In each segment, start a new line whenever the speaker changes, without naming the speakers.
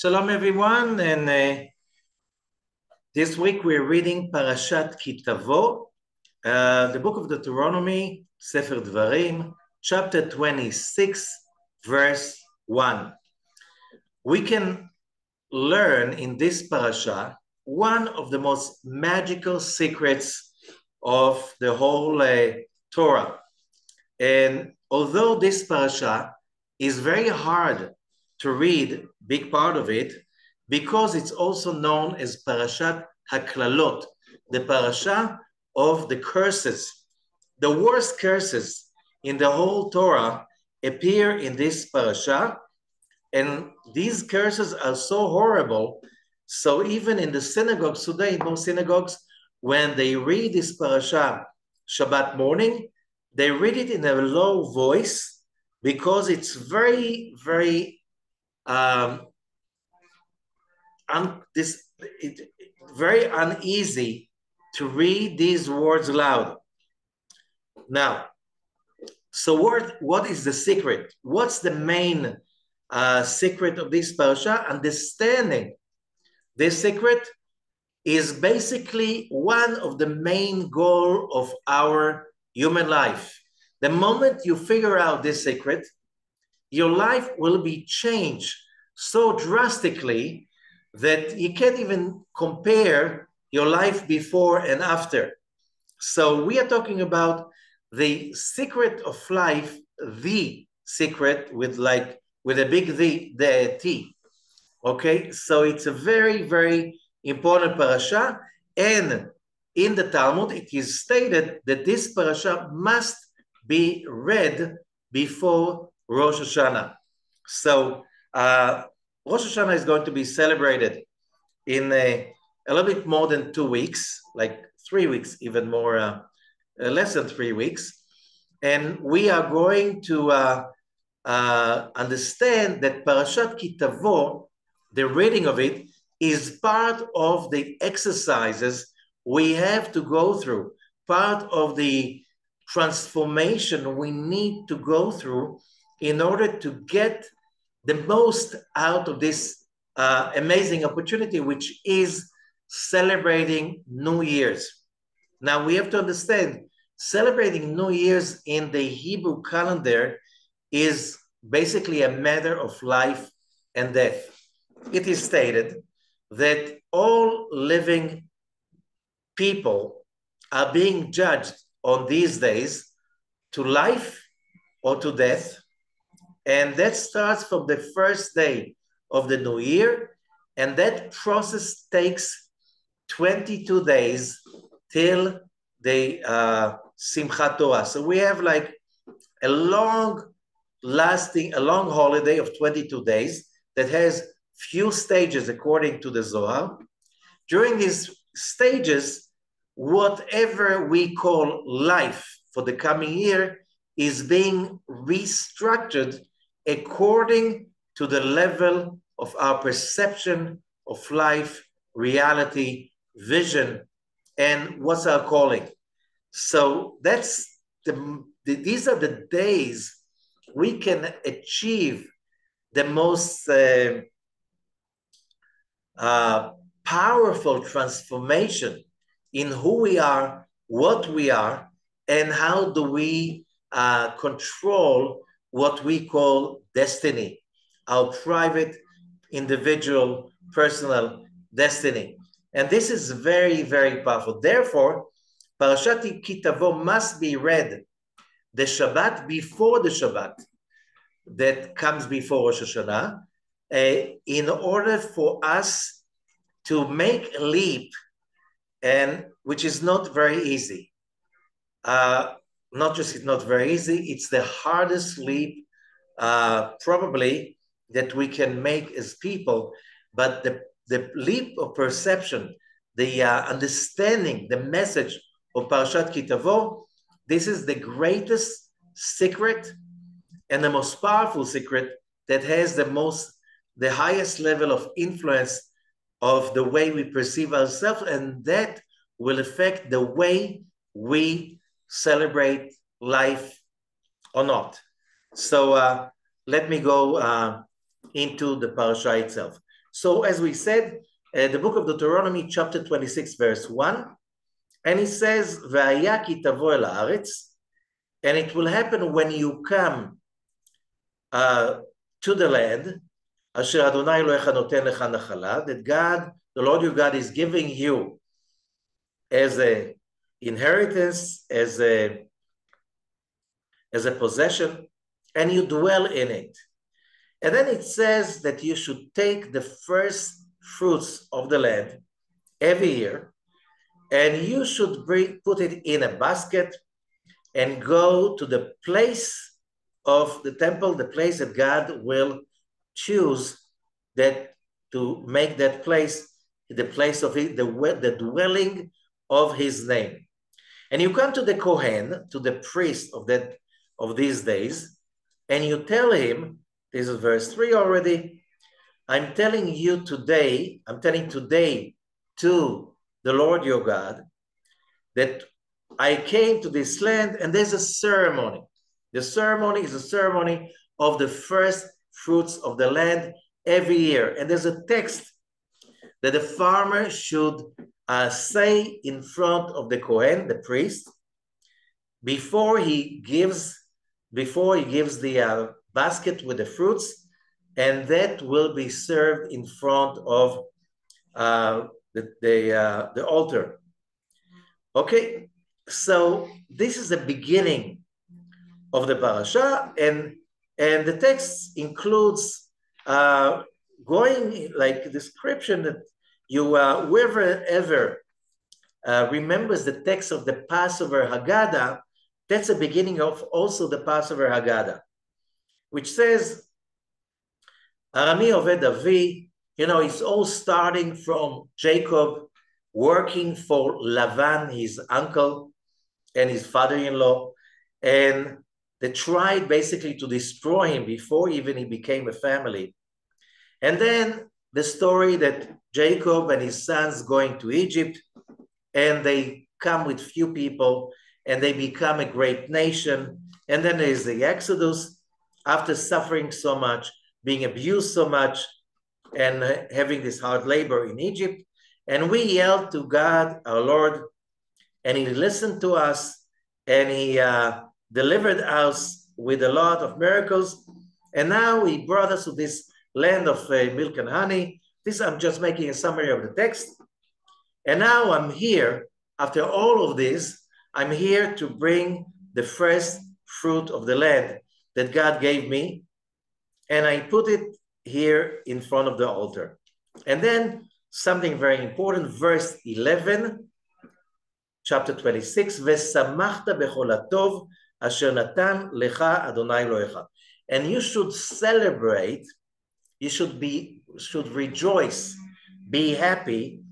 Shalom everyone, and this week we're reading Parashat Ki-Tavo, the book of Deuteronomy, Sefer Dvarim, chapter 26, verse 1. We can learn in this parasha one of the most magical secrets of the whole Torah. And although this parasha is very hard to read, big part of it, because it's also known as Parashat HaKlalot, the parasha of the curses. The worst curses in the whole Torah appear in this parasha, and these curses are so horrible. So even in the synagogues today, in most synagogues, when they read this parasha Shabbat morning, they read it in a low voice because it's very, very very uneasy to read these words loud. Now, so what is the secret? What's the main secret of this parasha? Understanding this secret is basically one of the main goals of our human life. The moment you figure out this secret, your life will be changed so drastically that you can't even compare your life before and after. So we are talking about the secret of life, the secret with a big the T. Okay, so it's a very, very important parasha, and in the Talmud it is stated that this parasha must be read before Rosh Hashanah. So Rosh Hashanah is going to be celebrated in a little bit more than 2 weeks, like 3 weeks, even more, less than 3 weeks. And we are going to understand that Parashat Ki-Tavo, the reading of it, is part of the exercises we have to go through, part of the transformation we need to go through in order to get the most out of this amazing opportunity, which is celebrating New Year's. Now, we have to understand, celebrating New Year's in the Hebrew calendar is basically a matter of life and death. It is stated that all living people are being judged on these days to life or to death. And that starts from the first day of the new year. And that process takes 22 days till the Simchat Torah. So we have like a long holiday of 22 days that has few stages according to the Zohar. During these stages, whatever we call life for the coming year is being restructured according to the level of our perception of life, reality, vision, and what's our calling. So that's these are the days we can achieve the most powerful transformation in who we are, what we are, and how do we control what we call destiny, our private, individual, personal destiny. And this is very, very powerful. Therefore, Parashat Ki-Tavo must be read the Shabbat before the Shabbat that comes before Rosh Hashanah, in order for us to make a leap, and which is not very easy. Not just it's not very easy, it's the hardest leap probably that we can make as people, but the leap of perception, the understanding, the message of Parashat Ki-Tavo, this is the greatest secret and the most powerful secret that has the highest level of influence of the way we perceive ourselves, and that will affect the way we celebrate life or not. So let me go into the parasha itself. So as we said, the book of Deuteronomy, chapter 26, verse 1, and it says, "V'haya Ki-Tavo el haaretz," and it will happen when you come to the land, Asher Adonai Elohecha noten lecha nachala, that God, the Lord your God, is giving you as a inheritance, as a possession, and you dwell in it. And then it says that you should take the first fruits of the land every year, and you should put it in a basket and go to the place of the temple, the place that God will choose that to make that place the place of it, the dwelling of his name. And you come to the Kohen, to the priest of these days, and you tell him, this is verse 3 already, I'm telling today to the Lord your God that I came to this land, and there's a ceremony. The ceremony is a ceremony of the first fruits of the land every year. And there's a text that the farmer should say in front of the Kohen, the priest, before he gives the basket with the fruits, and that will be served in front of the altar. Okay, so this is the beginning of the parasha, and the text includes going like description that you whoever ever remembers the text of the Passover Haggadah, that's the beginning of also the Passover Haggadah, which says, Arami Oved Avi, it's all starting from Jacob working for Lavan, his uncle, and his father-in-law, and they tried basically to destroy him before even he became a family. And then the story that Jacob and his sons going to Egypt, and they come with few people, and they become a great nation. And then there's the Exodus, after suffering so much, being abused so much, and having this hard labor in Egypt. And we yelled to God, our Lord, and he listened to us, and he delivered us with a lot of miracles. And now he brought us to this land of milk and honey. I'm just making a summary of the text. And now I'm here, after all of this, I'm here to bring the first fruit of the land that God gave me. And I put it here in front of the altar. And then something very important, verse 11, chapter 26, V'samachta bechol hatov asher natan lecha Adonai Elohecha. And you should celebrate, you should rejoice, be happy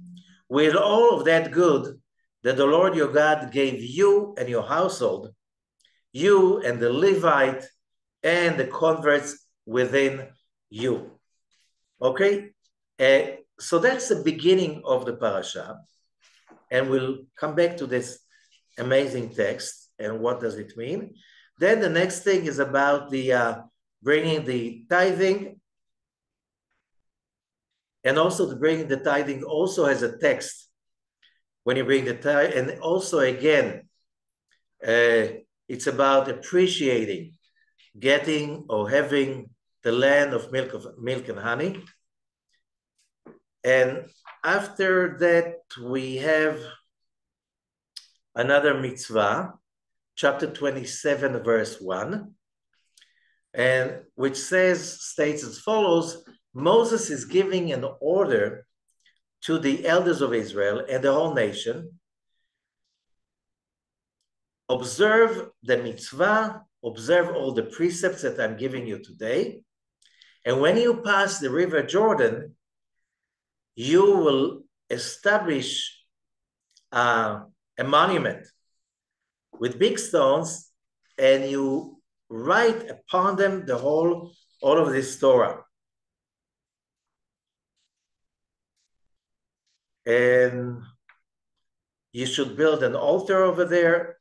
with all of that good that the Lord your God gave you and your household, you and the Levite and the converts within you. Okay? So that's the beginning of the parasha. And we'll come back to this amazing text and what does it mean. Then the next thing is about the bringing the tithing. And also the bringing the tithing also has a text when you bring the tithe. And also again, it's about appreciating, getting or having the land of milk and honey. And after that, we have another mitzvah, chapter 27, verse 1, and which states as follows: Moses is giving an order to the elders of Israel and the whole nation. Observe the mitzvah, observe all the precepts that I'm giving you today. And when you pass the river Jordan, you will establish a monument with big stones, and you write upon them all of this Torah. And you should build an altar over there.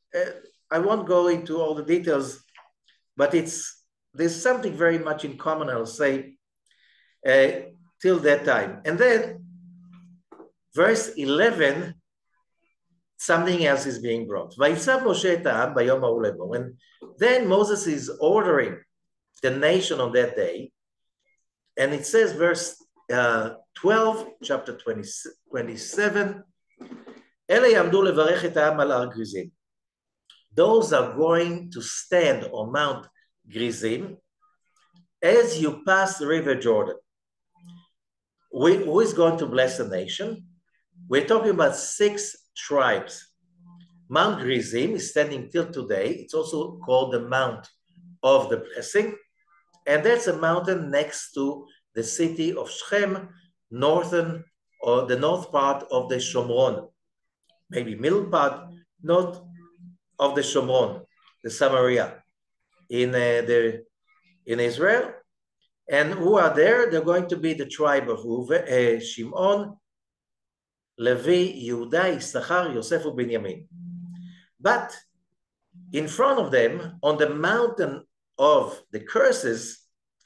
I won't go into all the details, but there's something very much in common, I'll say. till that time. And then verse 11, something else is being brought. And then Moses is ordering the nation on that day. And it says, verse 12, chapter 27, those are going to stand on Mount Gerizim as you pass the river Jordan. Who is going to bless the nation? We're talking about 6 tribes. Mount Gerizim is standing till today. It's also called the Mount of the Blessing. And that's a mountain next to the city of Shechem, the north part of the Shomron, maybe middle part, north of the Shomron, the Samaria, in Israel. And who are there? They're going to be the tribe of Shimon, Levi, Yehuda, Issachar, Yosef, and Benjamin. But in front of them, on the mountain of the curses,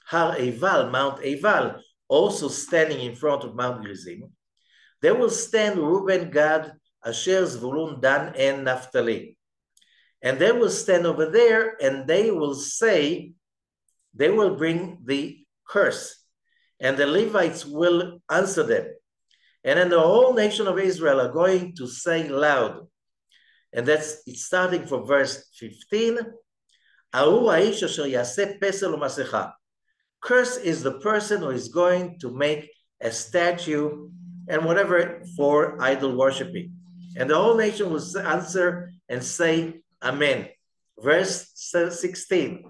Har Eival, Mount Eival, also standing in front of Mount Gerizim, there will stand Reuben, Gad, Asher, Zvulun, Dan, and Naphtali. And they will stand over there and they will say, they will bring the curse. And the Levites will answer them. And then the whole nation of Israel are going to say loud. And it's starting from verse 15. Curse is the person who is going to make a statue and whatever for idol worshiping. And the whole nation will answer and say, Amen. Verse 16.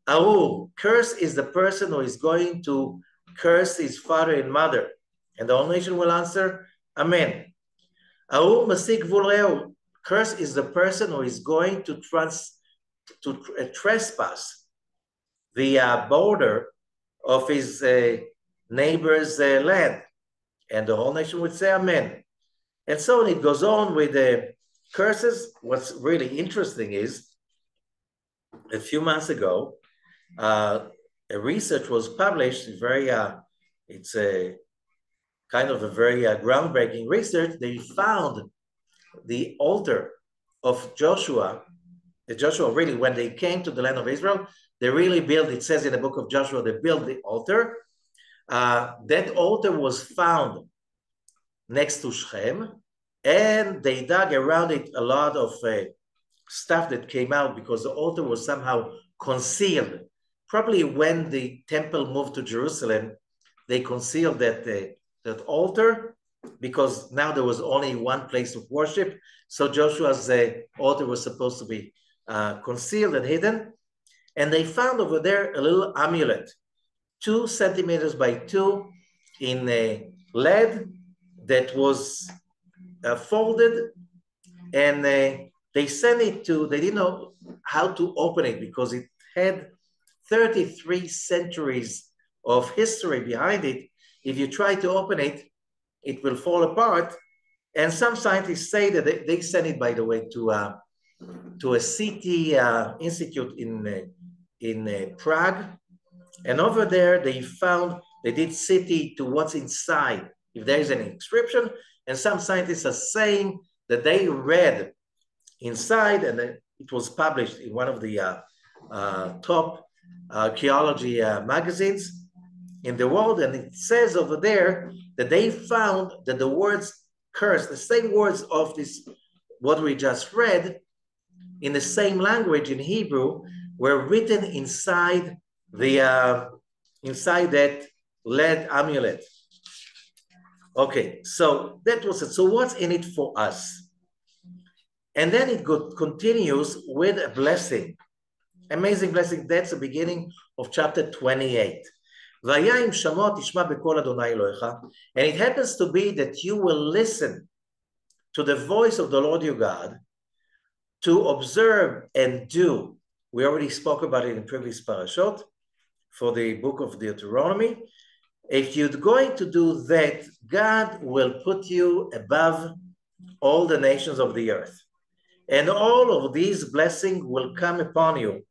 Curse is the person who is going to curse his father and mother. And the whole nation will answer, Amen. Curse is the person who is going to trespass the border of his neighbor's land. And the whole nation would say, Amen. And so it goes on with the curses. What's really interesting is, a few months ago, a research was published, it's a kind of a very groundbreaking research. They found the altar of Joshua. Joshua really, when they came to the land of Israel, they really built, it says in the book of Joshua, they built the altar. That altar was found next to Shechem, and they dug around it a lot of stuff that came out because the altar was somehow concealed. Probably when the temple moved to Jerusalem, they concealed that altar because now there was only one place of worship. So Joshua's altar was supposed to be concealed and hidden. And they found over there a little amulet, 2 centimeters by 2 in lead that was folded. And they sent it to, they didn't know how to open it because it had 33 centuries of history behind it. If you try to open it, it will fall apart. And some scientists say that they sent it, by the way, to a city institute in Prague. And over there, they did city to what's inside, if there is an inscription. And some scientists are saying that they read inside, and it was published in one of the top archaeology magazines in the world. And it says over there that they found that the words curse, the same words of this, what we just read, in the same language in Hebrew, were written inside that lead amulet. Okay, so that was it. So what's in it for us? And then it continues with a blessing, amazing blessing. That's the beginning of chapter 28. And it happens to be that you will listen to the voice of the Lord your God, to observe and do. We already spoke about it in previous parashot for the book of Deuteronomy. If you're going to do that, God will put you above all the nations of the earth. And all of these blessings will come upon you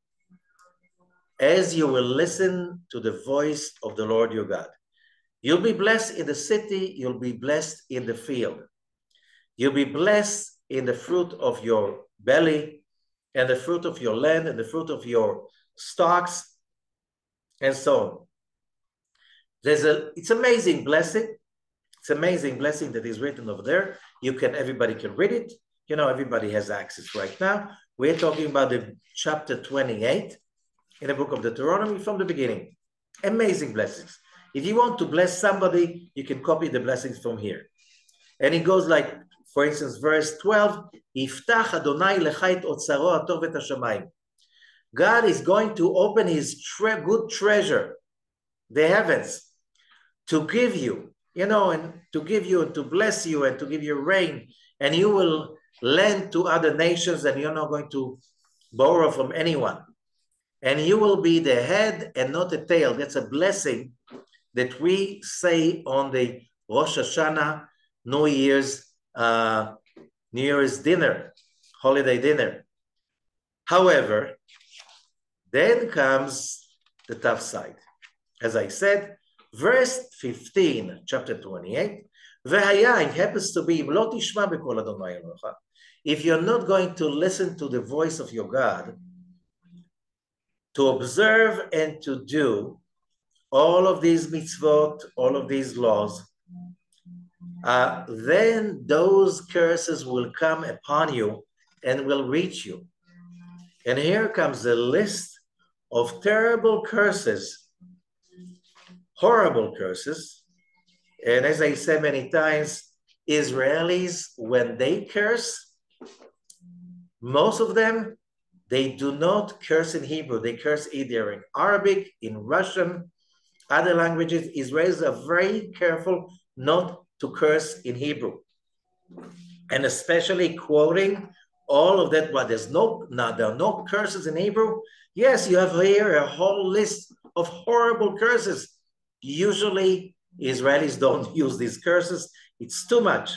as you will listen to the voice of the Lord your God. You'll be blessed in the city, you'll be blessed in the field. You'll be blessed in the fruit of your belly, and the fruit of your land, and the fruit of your stocks, and so on. It's amazing blessing. It's amazing blessing that is written over there. Everybody can read it. Everybody has access right now. We're talking about the chapter 28 in the book of Deuteronomy from the beginning. Amazing blessings. If you want to bless somebody, you can copy the blessings from here. And it goes like, for instance, verse 12, Iftach Adonai lecha et otzaro atov et hashamayim. God is going to open his good treasure, the heavens, to give you, and to give you and to bless you and to give you rain. And you will lend to other nations and you're not going to borrow from anyone. And you will be the head and not the tail. That's a blessing that we say on the Rosh Hashanah, New Year's dinner, holiday dinner. However, then comes the tough side. As I said, verse 15, chapter 28, it happens to be, if you're not going to listen to the voice of your God, to observe and to do all of these mitzvot, all of these laws, then those curses will come upon you and will reach you. And here comes a list of terrible curses, horrible curses. And as I said many times, Israelis, when they curse, most of them, they do not curse in Hebrew. They curse either in Arabic, in Russian, other languages. Israelis are very careful not to curse in Hebrew. And especially quoting all of that, but there are no curses in Hebrew. Yes, you have here a whole list of horrible curses. Usually, Israelis don't use these curses. It's too much.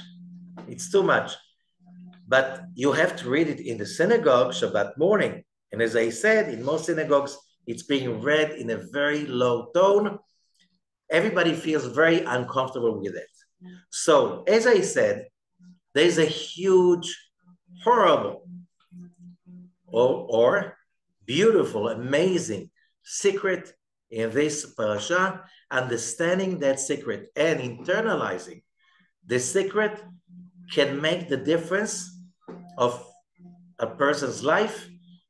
It's too much. But you have to read it in the synagogue Shabbat morning. And as I said, in most synagogues, it's being read in a very low tone. Everybody feels very uncomfortable with it. So, as I said, there's a huge, horrible, or beautiful, amazing secret in this parasha. Understanding that secret and internalizing the secret can make the difference of a person's life,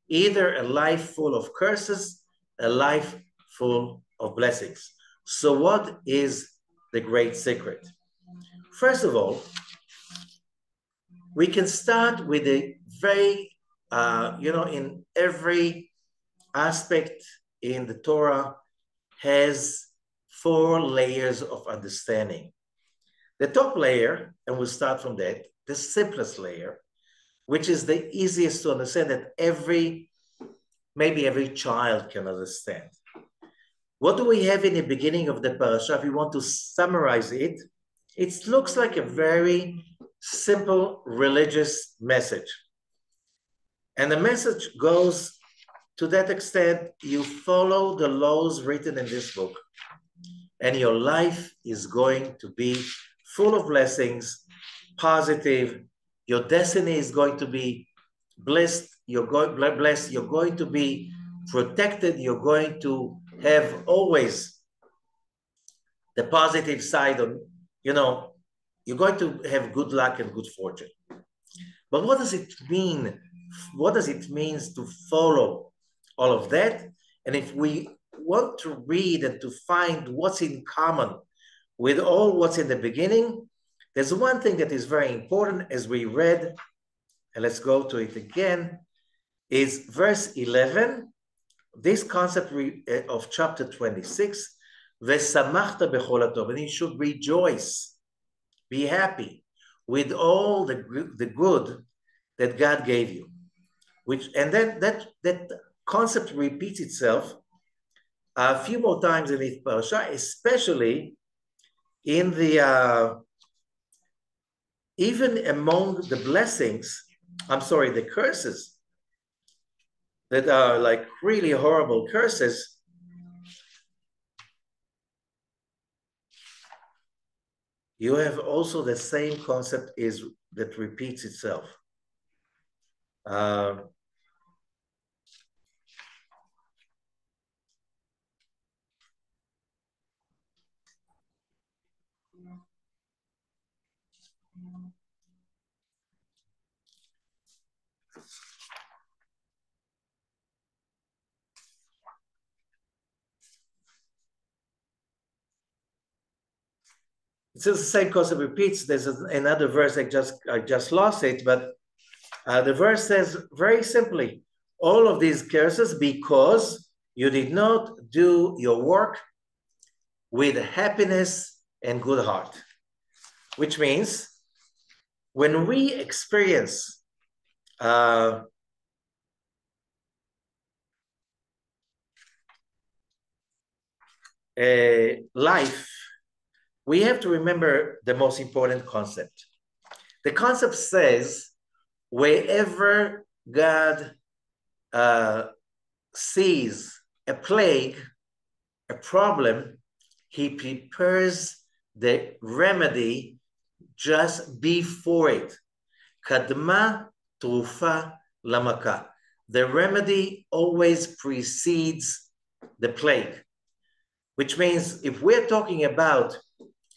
either a life full of curses, a life full of blessings. So what is the great secret? First of all, we can start with a very, in every aspect in the Torah has 4 layers of understanding. The top layer, and we'll start from that, the simplest layer, which is the easiest to understand, that maybe every child can understand. What do we have in the beginning of the parasha? If we want to summarize it, it looks like a very simple religious message. And the message goes to that extent: you follow the laws written in this book, and your life is going to be full of blessings, positive. Your destiny is going to be blessed. You're going to be protected. You're going to have always the positive side of, you're going to have good luck and good fortune. But what does it mean? What does it mean to follow all of that? And if we want to read and to find what's in common with all what's in the beginning, there's one thing that is very important, as we read, and let's go to it again, is verse 11, this concept of chapter 26, V'samachta b'chol hatov, and you should rejoice, be happy with all the good that God gave you. And then that concept repeats itself a few more times in the parasha, especially in the even among the the curses that are like really horrible curses. you have also the same concept that repeats itself. It's the same concept repeats. There's another verse I just lost it, but the verse says very simply, all of these curses because you did not do your work with happiness and good heart, which means when we experience a life, we have to remember the most important concept. The concept says, wherever God sees a plague, a problem, he prepares the remedy just before it. Kadma trufa lamaka. The remedy always precedes the plague, which means if we're talking about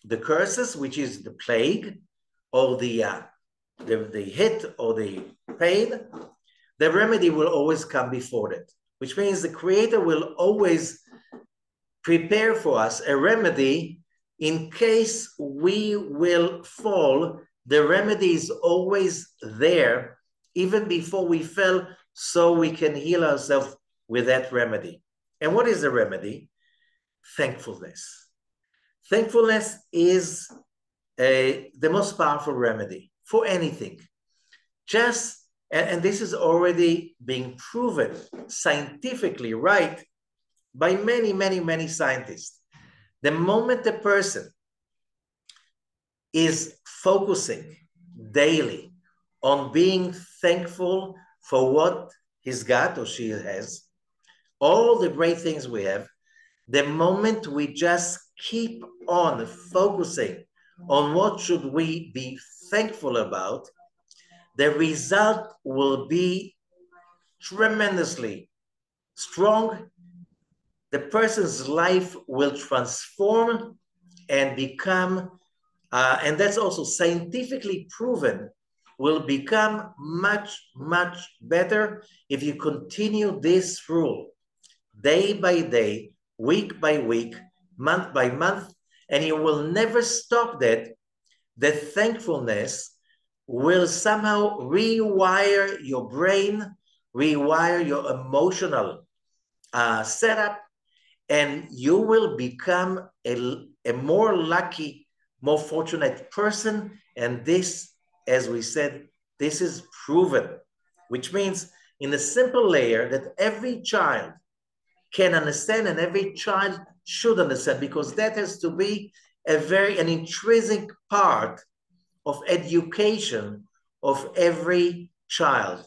the curses, which is the plague or the hit or the pain, the remedy will always come before that, which means the Creator will always prepare for us a remedy in case we will fall. The remedy is always there, even before we fell, so we can heal ourselves with that remedy. And what is the remedy? Thankfulness. Thankfulness is the most powerful remedy for anything. And this is already being proven scientifically, right, by many, many, many scientists. The moment a person is focusing daily on being thankful for what he's got or she has, all the great things we have, the moment we just keep on focusing on what should we be thankful about, the result will be tremendously strong. The person's life will transform and become, and that's also scientifically proven, will become much, much better if you continue this rule day by day, week by week, month by month, and you will never stop that. The thankfulness will somehow rewire your brain, rewire your emotional setup, and you will become a more lucky, more fortunate person. And this, as we said, this is proven, which means in a simple layer that every child can understand and every child should understand, because that has to be an intrinsic part of education of every child.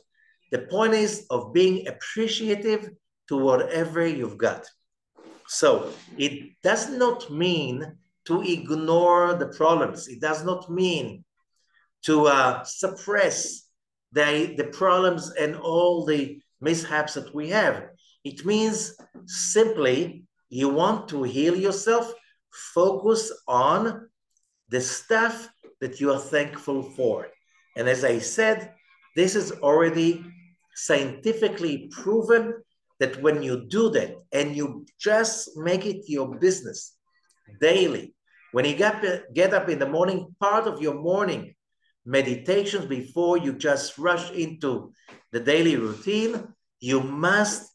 The point is of being appreciative to whatever you've got. So it does not mean to ignore the problems. It does not mean to suppress the problems and all the mishaps that we have. It means simply you want to heal yourself, focus on the stuff that you are thankful for. And as I said, this is already scientifically proven that when you do that and you just make it your business daily, when you get up in the morning, part of your morning meditations before you just rush into the daily routine, you must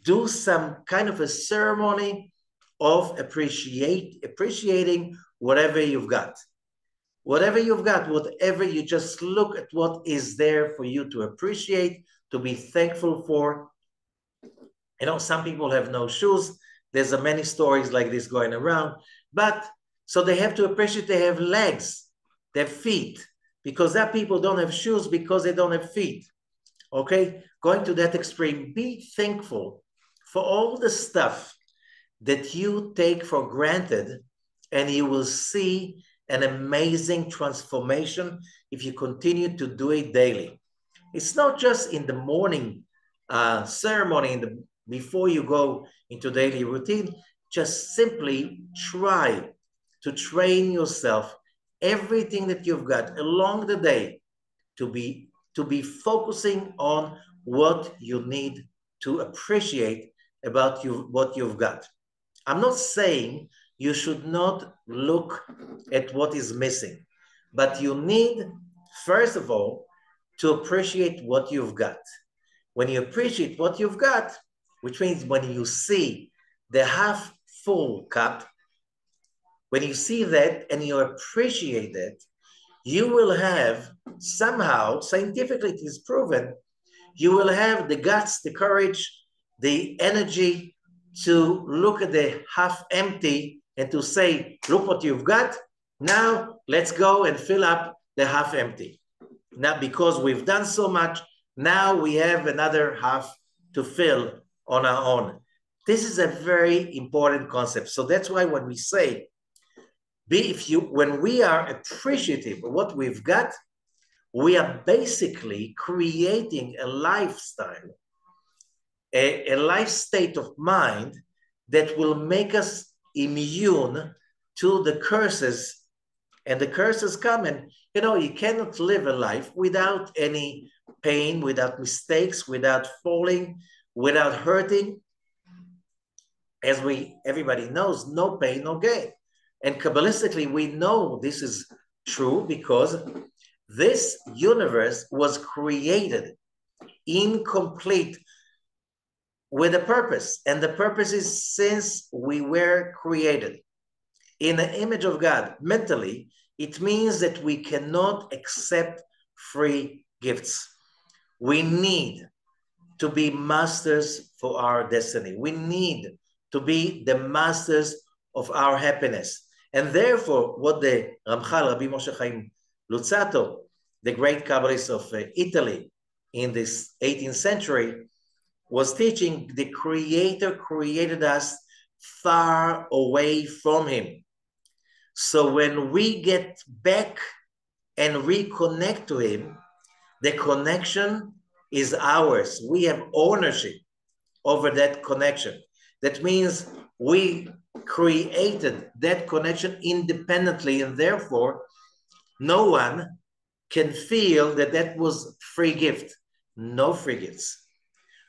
do some kind of a ceremony of appreciating whatever you've got. Whatever you've got, whatever, you just look at what is there for you to appreciate, to be thankful for. You know, some people have no shoes. There's many stories like this going around. But so they have to appreciate they have legs, they have feet, because that people don't have shoes because they don't have feet. Okay? Going to that extreme, be thankful for all the stuff that you take for granted, and you will see an amazing transformation if you continue to do it daily. It's not just in the morning ceremony, before you go into daily routine. Just simply try to train yourself, everything that you've got along the day, to be focusing on what you need to appreciate about what you've got. I'm not saying you should not look at what is missing, but you need, first of all, to appreciate what you've got. When you appreciate what you've got, which means when you see the half full cup, when you see that and you appreciate it, you will have somehow, scientifically it is proven, you will have the guts, the courage, the energy to look at the half empty and to say, look what you've got. Now let's go and fill up the half empty. Now, because we've done so much, now we have another half to fill on our own. This is a very important concept. So that's why when we say, when we are appreciative of what we've got, we are basically creating a lifestyle, a life state of mind that will make us immune to the curses. And the curses come, and you cannot live a life without any pain, without mistakes, without falling, without hurting. As everybody knows, no pain, no gain. And Kabbalistically, we know this is true because this universe was created incomplete with a purpose. And the purpose is, since we were created in the image of God mentally, it means that we cannot accept free gifts. We need to be masters for our destiny. We need to be the masters of our happiness. And therefore, what the Ramchal, Rabbi Moshe Chaim Luzzatto, the great Kabbalist of Italy in this 18th century, was teaching, the Creator created us far away from Him. So when we get back and reconnect to Him, the connection is ours. We have ownership over that connection. That means we created that connection independently, and therefore no one can feel that that was free gift. No free gifts.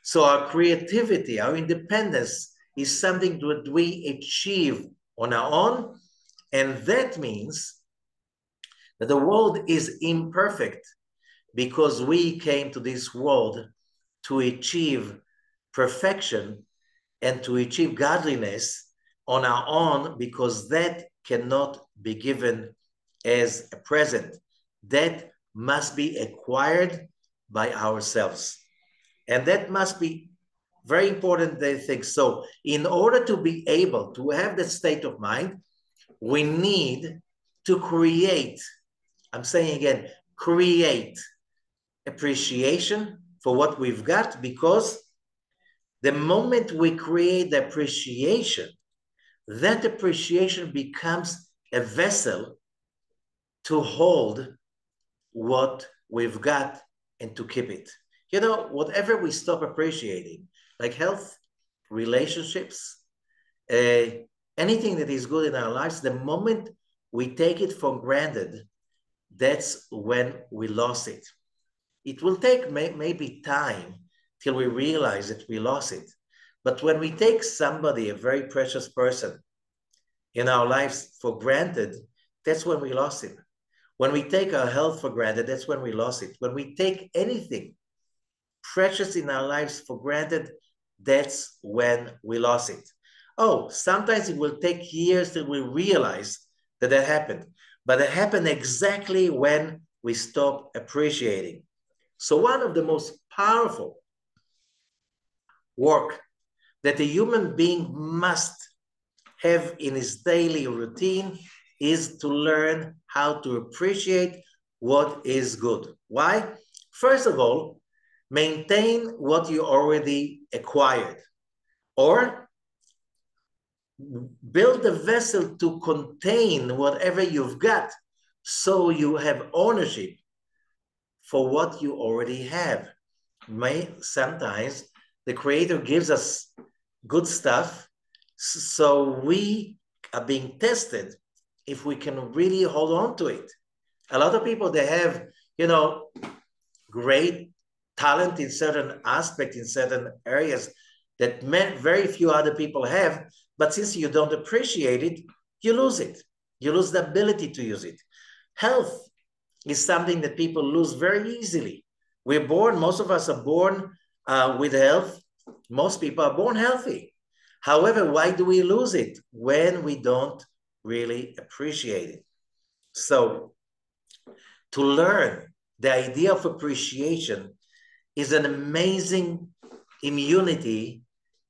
So our creativity, our independence is something that we achieve on our own, and that means that the world is imperfect because we came to this world to achieve perfection and to achieve godliness on our own, because that cannot be given as a present. That must be acquired by ourselves. And that must be very important, they think. So in order to be able to have that state of mind, we need to create, I'm saying again, create appreciation for what we've got, because the moment we create the appreciation, that appreciation becomes a vessel to hold what we've got and to keep it. Whatever we stop appreciating, like health, relationships, anything that is good in our lives, the moment we take it for granted, that's when we lost it. It will take maybe time till we realize that we lost it. But when we take somebody, a very precious person in our lives, for granted, that's when we lost it. When we take our health for granted, that's when we lost it. When we take anything precious in our lives for granted, that's when we lost it. Oh, sometimes it will take years till we realize that happened. But it happened exactly when we stop appreciating. So one of the most powerful work that a human being must have in his daily routine is to learn how to appreciate what is good. Why? First of all, maintain what you already acquired. Or build a vessel to contain whatever you've got, so you have ownership for what you already have. Sometimes the Creator gives us good stuff, so we are being tested if we can really hold on to it. A lot of people, they have, great talent in certain aspects, in certain areas that very few other people have, but since you don't appreciate it, you lose it. You lose the ability to use it. Health is something that people lose very easily. We're born, most of us are born with health. Most people are born healthy. However, why do we lose it? When we don't really appreciate it. So to learn the idea of appreciation is an amazing immunity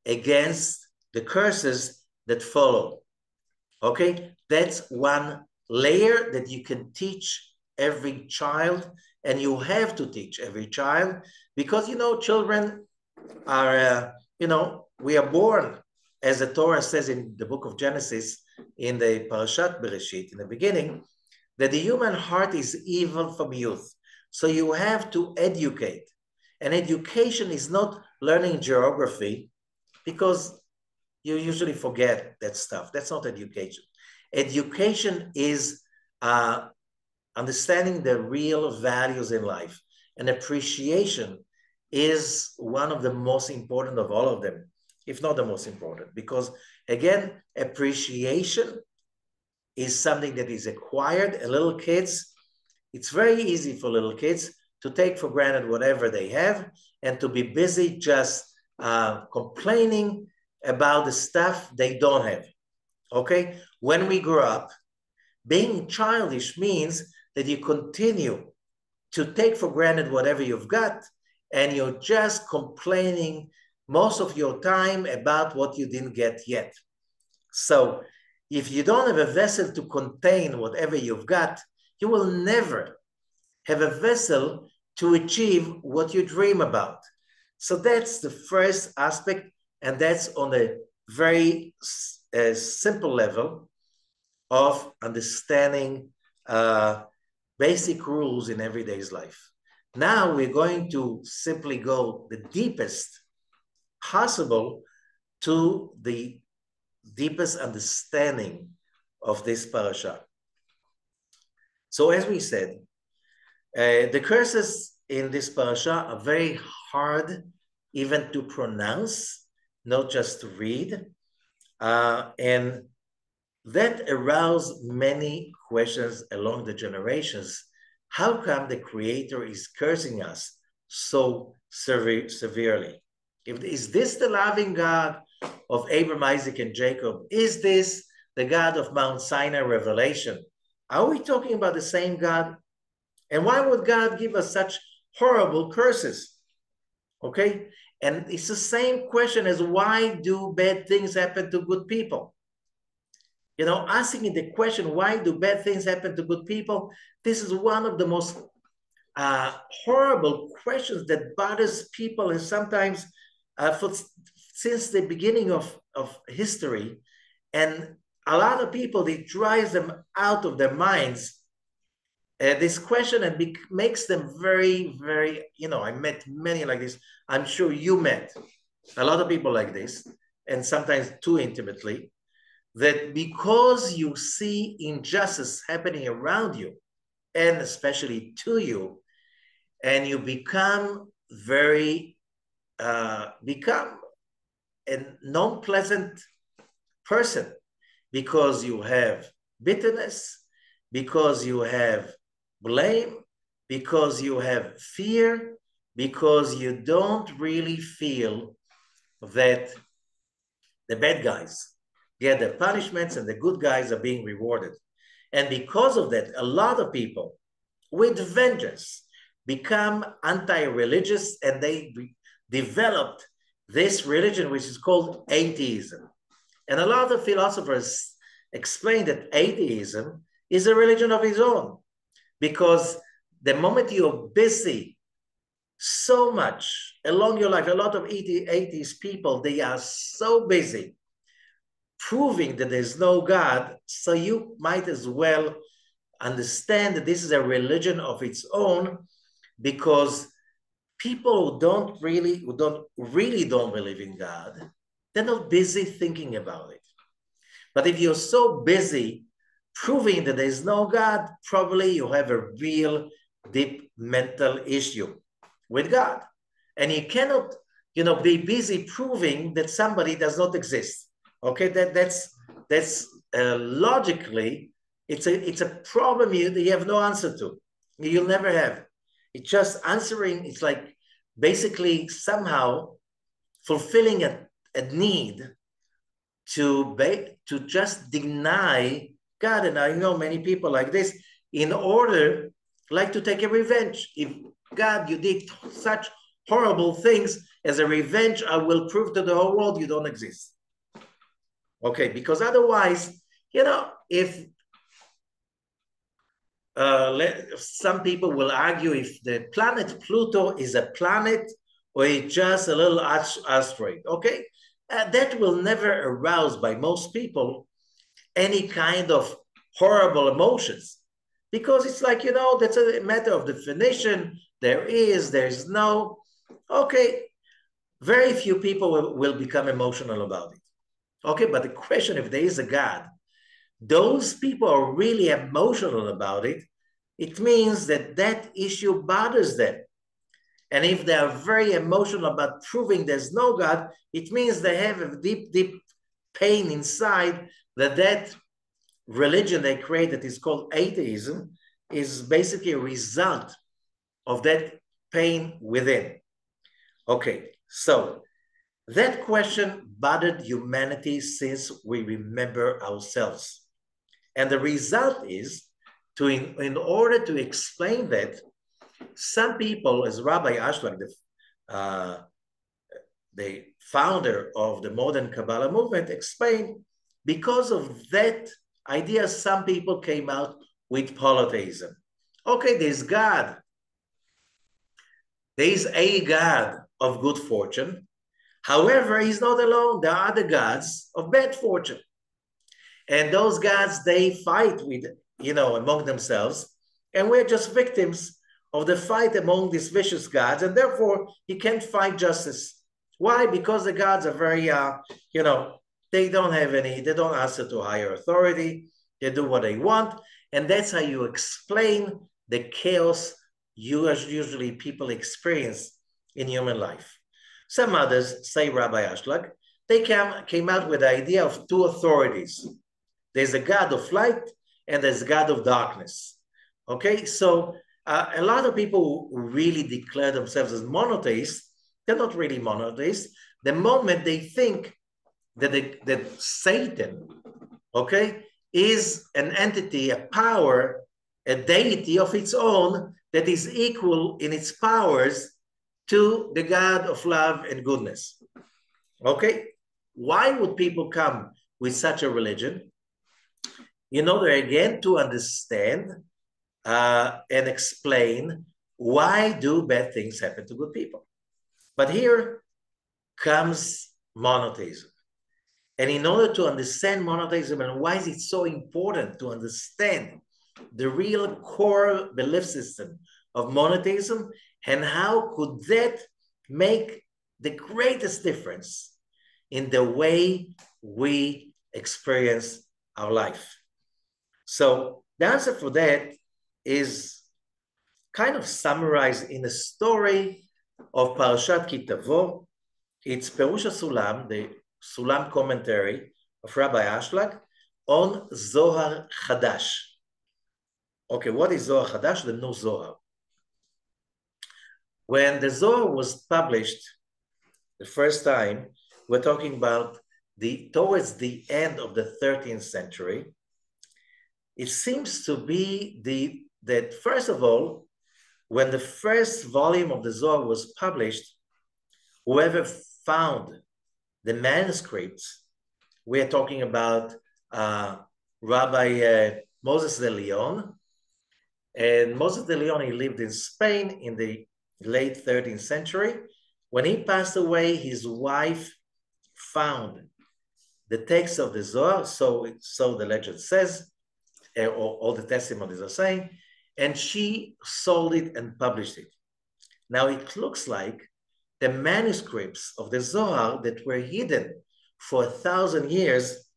against the curses that follow. Okay, that's one layer that you can teach every child, and you have to teach every child, because children are, we are born, as the Torah says in the book of Genesis, in the Parashah Bereshit, in the beginning, that the human heart is evil from youth. So you have to educate. And education is not learning geography, because you usually forget that stuff. That's not education. Education is understanding the real values in life. And appreciation is one of the most important of all of them, if not the most important. Because again, appreciation is something that is acquired. And little kids, it's very easy for little kids to take for granted whatever they have and to be busy just complaining about the stuff they don't have. Okay? When we grow up, being childish means that you continue to take for granted whatever you've got, and you're just complaining most of your time about what you didn't get yet. So if you don't have a vessel to contain whatever you've got, you will never have a vessel to achieve what you dream about. So that's the first aspect, and that's on a very simple level of understanding basic rules in everyday's life. Now we're going to simply go the deepest possible to the deepest understanding of this parasha. So as we said, the curses in this parasha are very hard even to pronounce, not just to read. And that aroused many questions along the generations. How come the Creator is cursing us so severely? Is this the loving God of Abraham, Isaac, and Jacob? Is this the God of Mount Sinai revelation? Are we talking about the same God? And why would God give us such horrible curses? Okay? And it's the same question as why do bad things happen to good people? Asking the question, why do bad things happen to good people? This is one of the most horrible questions that bothers people, and sometimes since the beginning of history. And a lot of people, it drives them out of their minds, this question, and makes them very, very, I met many like this. I'm sure you met a lot of people like this, and sometimes too intimately, that because you see injustice happening around you, and especially to you, and you become become a non-pleasant person, because you have bitterness, because you have blame, because you have fear, because you don't really feel that the bad guys get their punishments and the good guys are being rewarded. And because of that, a lot of people with vengeance become anti-religious, and they developed this religion, which is called atheism. And a lot of philosophers explain that atheism is a religion of its own, because the moment you're busy so much along your life, a lot of atheist people, they are so busy proving that there's no God, so you might as well understand that this is a religion of its own, because people who don't really don't believe in God, they're not busy thinking about it. But if you're so busy proving that there's no God, probably you have a real deep mental issue with God. And you cannot, be busy proving that somebody does not exist. Okay, that's logically, it's a problem you have no answer to. You'll never have. It's just answering. It's like basically somehow fulfilling a need to just deny God. And I know many people like this, in order like to take a revenge. If God, you did such horrible things, as a revenge, I will prove to the whole world you don't exist. Okay, because otherwise, if some people will argue if the planet Pluto is a planet or it's just a little asteroid, okay? That will never arouse by most people any kind of horrible emotions, because it's like, that's a matter of definition. There's no, okay, very few people will become emotional about it. Okay, but the question, if there is a God, those people are really emotional about it, it means that that issue bothers them. And if they are very emotional about proving there's no God, it means they have a deep, deep pain inside that religion they created is called atheism, is basically a result of that pain within. Okay, so that question bothered humanity since we remember ourselves. And the result is, in order to explain that, some people, as Rabbi Ashlag, the founder of the modern Kabbalah movement, explained, because of that idea, some people came out with polytheism. Okay, there's God. There is a God of good fortune. However, he's not alone. There are other gods of bad fortune. And those gods, they fight with, among themselves. And we're just victims of the fight among these vicious gods. And therefore, he can't find justice. Why? Because the gods are very, they don't answer to higher authority. They do what they want. And that's how you explain the chaos usually people experience in human life. Some others, say Rabbi Ashlag, they came out with the idea of two authorities. There's a God of light and there's a God of darkness. Okay, so a lot of people who really declare themselves as monotheists, they're not really monotheists. The moment they think that Satan, okay, is an entity, a power, a deity of its own that is equal in its powers to the God of love and goodness. Okay, why would people come with such a religion? In order again to understand and explain why do bad things happen to good people. But here comes monotheism. And in order to understand monotheism and why is it so important to understand the real core belief system of monotheism, and how could that make the greatest difference in the way we experience our life. So the answer for that is kind of summarized in the story of Parashat Ki-Tavo. It's Perusha Sulam, the Sulam commentary of Rabbi Ashlag on Zohar Chadash. Okay, what is Zohar Chadash? The new Zohar. When the Zohar was published the first time, we're talking about towards the end of the 13th century. It seems to be that first of all, when the first volume of the Zohar was published, whoever found the manuscripts, we're talking about Rabbi Moses de Leon. And Moses de Leon, he lived in Spain in the late 13th century. When he passed away, his wife found the text of the Zohar, so the legend says, or all the testimonies are saying, and she sold it and published it. Now it looks like the manuscripts of the Zohar that were hidden for 1,000 years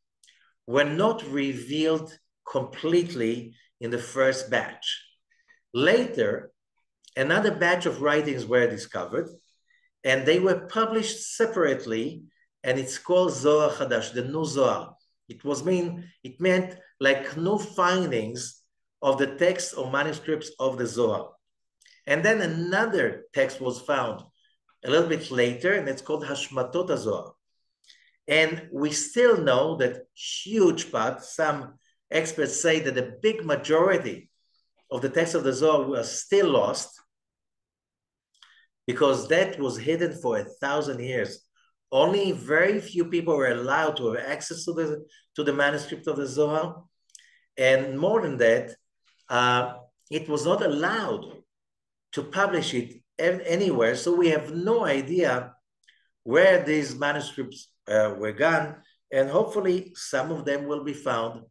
were not revealed completely in the first batch. Later, another batch of writings were discovered, and they were published separately, and it's called Zohar Chadash, the new Zohar. It meant like new findings of the text or manuscripts of the Zohar. And then another text was found a little bit later, and it's called Hashmatot HaZohar. And we still know that huge part, some experts say that the big majority of the text of the Zohar were still lost because that was hidden for 1,000 years. Only very few people were allowed to have access to the manuscript of the Zohar. And more than that, it was not allowed to publish it anywhere. So we have no idea where these manuscripts were gone. And hopefully some of them will be found.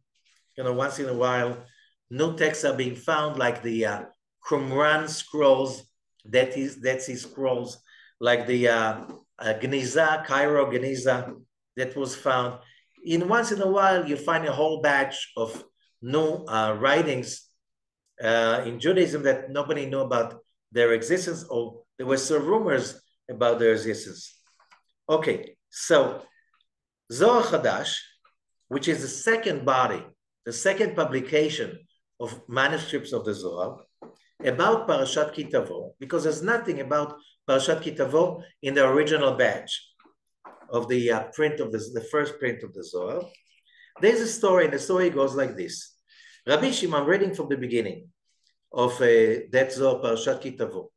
Once in a while, new texts are being found, like the Qumran scrolls, Dead Sea Scrolls, like the Geniza, Cairo Geniza, that was found. Once in a while, you find a whole batch of new writings in Judaism that nobody knew about their existence, or there were some rumors about their existence. Okay, so Zohar Chadash, which is the second body, the second publication of manuscripts of the Zohar, about Parashat Ki-Tavo, because there's nothing about Parashat Ki-Tavo in the original batch of the print of the first print of the Zohar. There's a story, and the story goes like this. Rabbi Shimon, reading from the beginning of that Zohar, Parashat Ki-Tavo,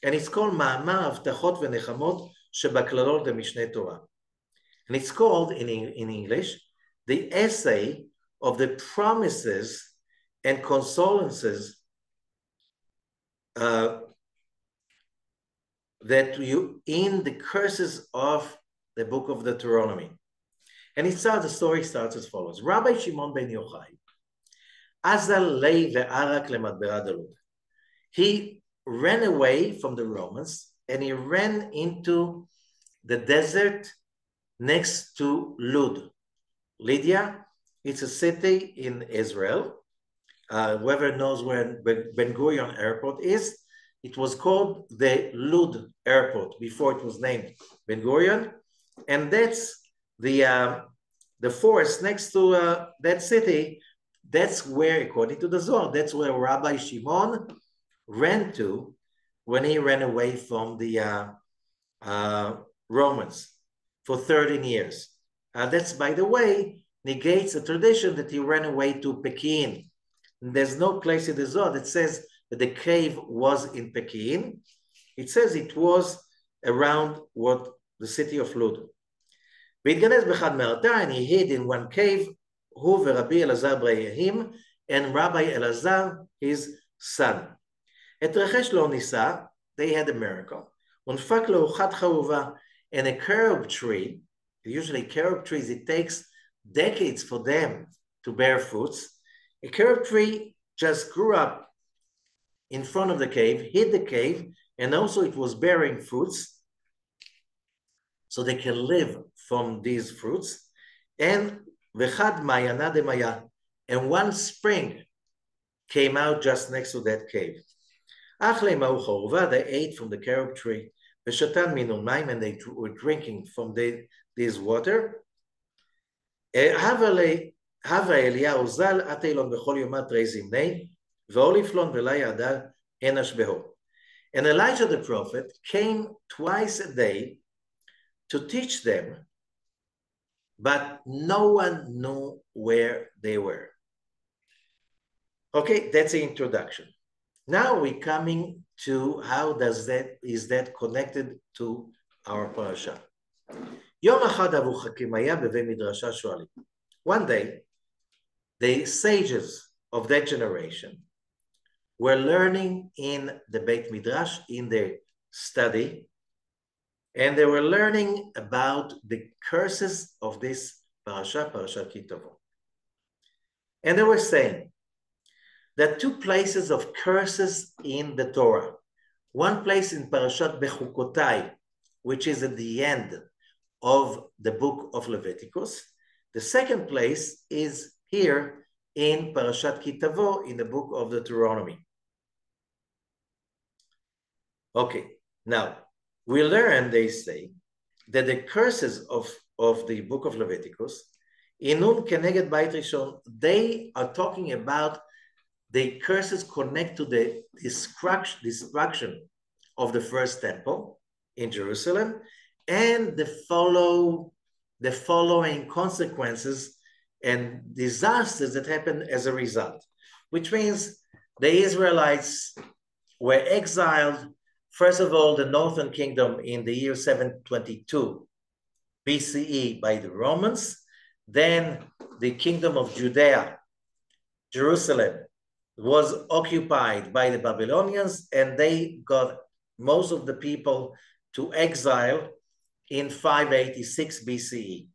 and it's called Ma'amar Avtachot V'Nechamot Shebaklalot Mishnei Torah. And it's called, in English, the essay of the promises and consolances that you in the curses of the book of Deuteronomy. And the story starts as follows. Rabbi Shimon ben Yochai, Azal lei ve'arak lemadbera dalud. He ran away from the Romans, and he ran into the desert next to Lud. Lydia, it's a city in Israel. Whoever knows where Ben Gurion Airport is, it was called the Lud Airport before it was named Ben Gurion, and that's the forest next to that city. That's where, according to the Zohar, that's where Rabbi Shimon ran to when he ran away from the Romans for 13 years. That's, by the way, negates the tradition that he ran away to Pekin. There's no place in the Zohar that says that the cave was in Pekin. It says it was around the city of Lud. And he hid in one cave, hu Rabbi Elazar Brayahim, and Rabbi Elazar, his son. Et Rechesh lo nisa, they had a miracle. Unfak lo chat charuva, and a carob tree, usually carob trees, it takes decades for them to bear fruits. A carob tree just grew up in front of the cave, hid the cave, and also it was bearing fruits, so they can live from these fruits. And v'chad maya nade maya, and one spring came out just next to that cave. Achle ma'u charuva, they ate from the carob tree. V'shatan minun mayim, and they were drinking from this water. Hava Eliyahu zal ateilon b'chol yomat rei zimnei v'oliflon v'lai adar enash beho. And Elijah the prophet came twice a day to teach them, but no one knew where they were. Okay, that's the introduction. Now we're coming to how is that connected to our parasha. Yom achad avu chakimaya bevei midrasha shoalim. One day, the sages of that generation were learning in the Beit Midrash, in their study, and they were learning about the curses of this Parashat Ki-Tavo. And they were saying there are two places of curses in the Torah. One place in Parashat Bechukotai, which is at the end of the book of Leviticus. The second place is here in Parashat Ki-Tavo in the book of Deuteronomy. Okay, now we learn, they say, that the curses of the book of Leviticus, Inun Keneged Beit Rishon, they are talking about the curses connect to the destruction of the first temple in Jerusalem and the following consequences and disasters that happened as a result, which means the Israelites were exiled. First of all, the northern kingdom in the year 722 BCE by the Romans, then the kingdom of Judea, Jerusalem, was occupied by the Babylonians, and they got most of the people to exile in 586 BCE.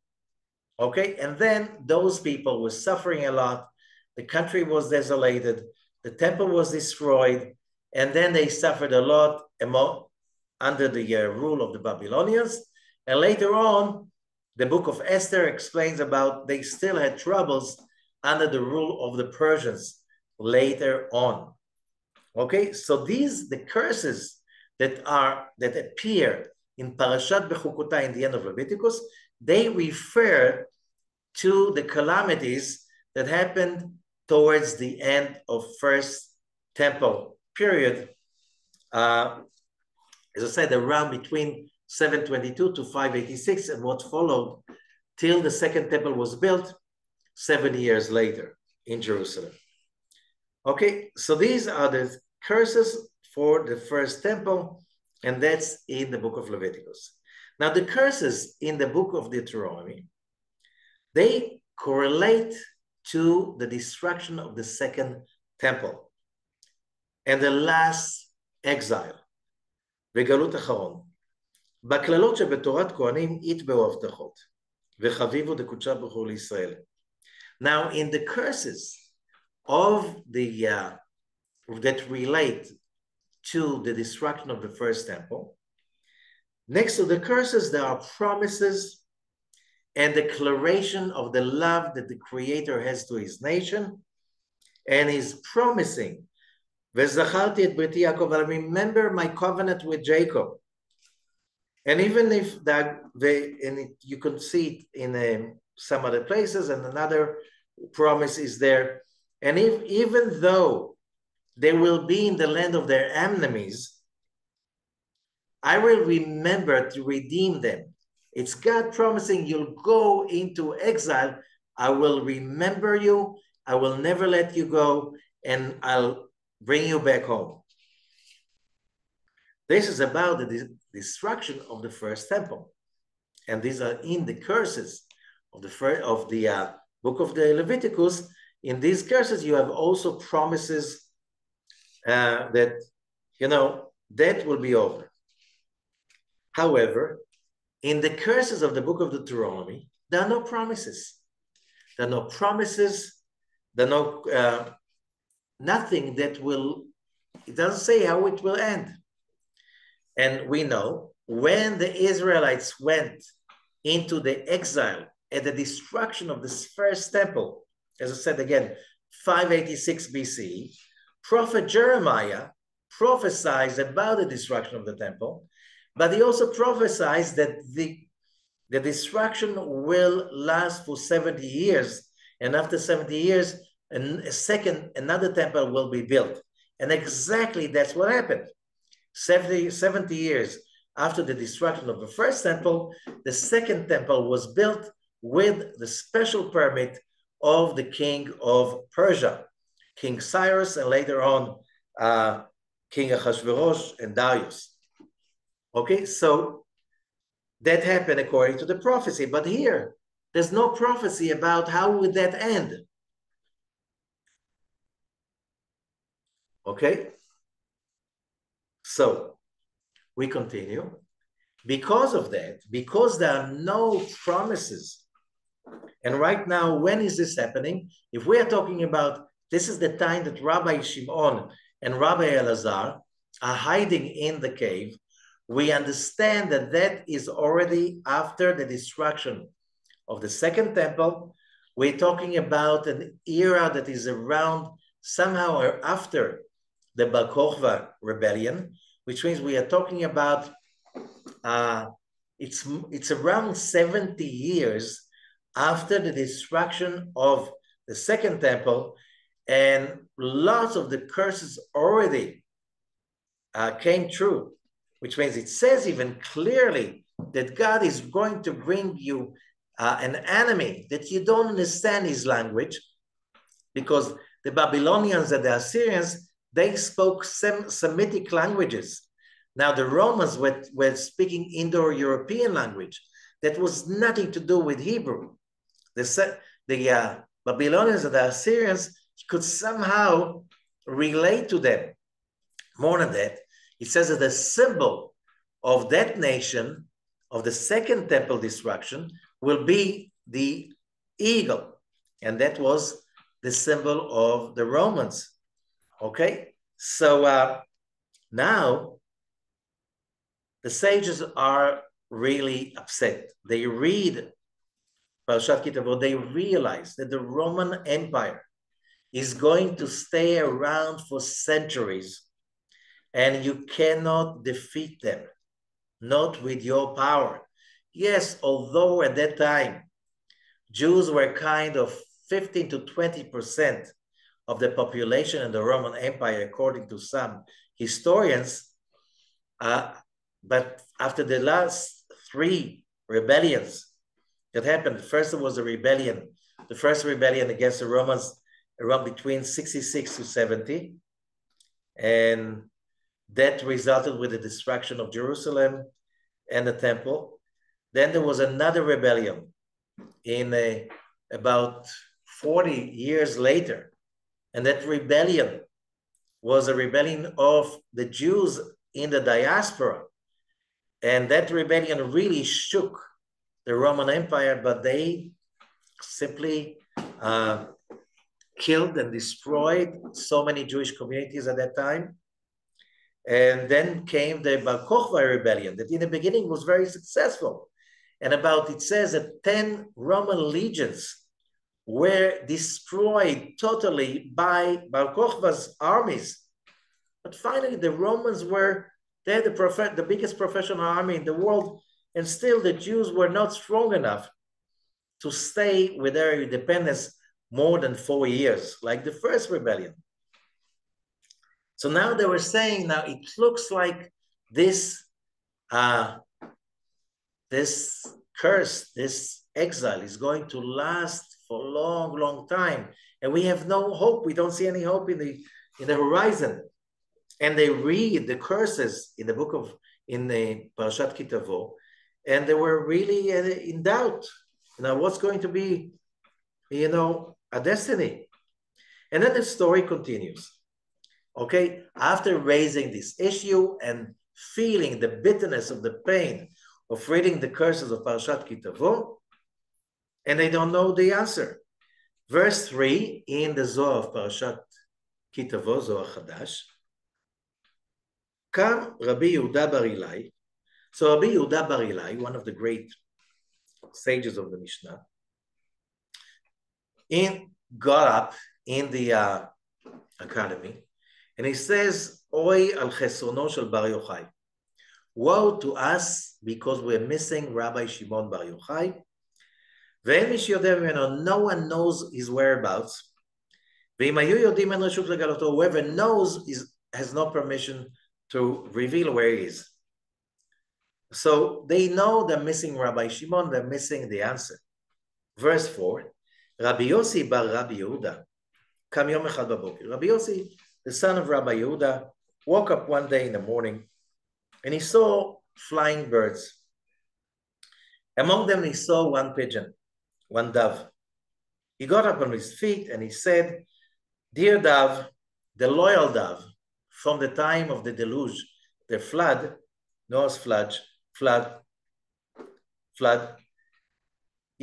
Okay, and then those people were suffering a lot. The country was desolated, the temple was destroyed, and then they suffered a lot under the rule of the Babylonians. And later on, the book of Esther explains about they still had troubles under the rule of the Persians later on. Okay, so the curses that appear in Parashat Bechukotai in the end of Leviticus, they refer to the calamities that happened towards the end of first temple period. As I said, around between 722 to 586, and what followed till the second temple was built 7 years later in Jerusalem. Okay, so these are the curses for the first temple, and that's in the book of Leviticus. Now, the curses in the book of Deuteronomy, they correlate to the destruction of the second temple and the last exile. וגלות אחרון. בקללות שבתורת כהנים יתבעו הבטחות, וחביבו דקודשה ברוך הוא לישראל. Now, in the curses of that relate to the destruction of the first temple, next to the curses, there are promises and declaration of the love that the Creator has to his nation, and he's promising, "V'zacharti et briti Yaakov," I remember my covenant with Jacob. And even if you can see it in some other places, and another promise is there. And even though they will be in the land of their enemies, I will remember to redeem them. It's God promising you'll go into exile. I will remember you. I will never let you go, and I'll bring you back home. This is about the destruction of the first temple. And these are in the curses of the book of the Leviticus. In these curses, you have also promises that, that will be over. However, in the curses of the book of Deuteronomy, there are no promises. There are no promises. There are no, nothing that will, it doesn't say how it will end. And we know when the Israelites went into the exile at the destruction of this first temple, as I said again, 586 BCE, prophet Jeremiah prophesied about the destruction of the temple, but he also prophesied that the destruction will last for 70 years, and after 70 years, another temple will be built. And exactly that's what happened. 70 years after the destruction of the first temple, the second temple was built with the special permit of the king of Persia, King Cyrus, and later on, King Ahasuerus and Darius. Okay, so that happened according to the prophecy, but here, there's no prophecy about how would that end. Okay, so we continue. Because of that, because there are no promises And right now, when is this happening? If we are talking about, this is the time that Rabbi Shimon and Rabbi Elazar are hiding in the cave, we understand that that is already after the destruction of the second temple. We're talking about an era that is around somehow or after the Bar Kokhba rebellion, which means we are talking about it's around 70 years after the destruction of the second temple, and lots of the curses already came true, which means it says even clearly that God is going to bring you an enemy that you don't understand his language, because the Babylonians and the Assyrians, they spoke Semitic languages. Now the Romans were speaking Indo-European language that was nothing to do with Hebrew. The Babylonians and the Assyrians could somehow relate to them. More than that, it says that the symbol of that nation, of the second temple destruction, will be the eagle. And that was the symbol of the Romans. Okay? So now the sages are really upset. They read Parashat Ki-Tavo, they realize that the Roman Empire is going to stay around for centuries, and you cannot defeat them, not with your power. Yes, although at that time, Jews were kind of 15 to 20% of the population in the Roman Empire, according to some historians, but after the last three rebellions that happened, first was the first rebellion against the Romans around between 66 to 70, and that resulted with the destruction of Jerusalem and the temple. Then there was another rebellion in about 40 years later, and that rebellion was a rebellion of the Jews in the diaspora, and that rebellion really shook the Roman Empire, but they simply killed and destroyed so many Jewish communities at that time. And then came the Bar Kokhba rebellion that in the beginning was very successful. And it says that 10 Roman legions were destroyed totally by Bar Kokhba's armies. But finally, the Romans they had the biggest professional army in the world, and still the Jews were not strong enough to stay with their independence more than 4 years, like the first rebellion. So now they were saying, now it looks like this curse, this exile is going to last for a long, long time. And we have no hope. We don't see any hope in the horizon. And they read the curses in the Parashat Ki-Tavo, and they were really in doubt. Now, what's going to be, a destiny? And then the story continues. Okay, after raising this issue and feeling the bitterness of the pain of reading the curses of Parashat Ki-Tavo, and they don't know the answer. Verse 3 in the Zohar of Parashat Ki-Tavo, Zohar Chadash, Kam Rabbi Yehuda bar Ilai. So Rabbi Yehuda bar Ilai, one of the great sages of the Mishnah, got up in the academy, and he says, Oy al chesono shel Bar Yochai. Woe to us because we're missing Rabbi Shimon Bar Yochai. No one knows his whereabouts. Whoever knows has no permission to reveal where he is. So they know they're missing Rabbi Shimon, they're missing the answer. Verse 4, Rabbi Yossi bar Rabbi Yehuda, kam yom echad baboker. Rabbi Yossi, the son of Rabbi Yehuda, woke up one day in the morning and he saw flying birds. Among them, he saw one pigeon, one dove. He got up on his feet and he said, Dear dove, the loyal dove, from the time of the deluge, the flood, Noah's flood,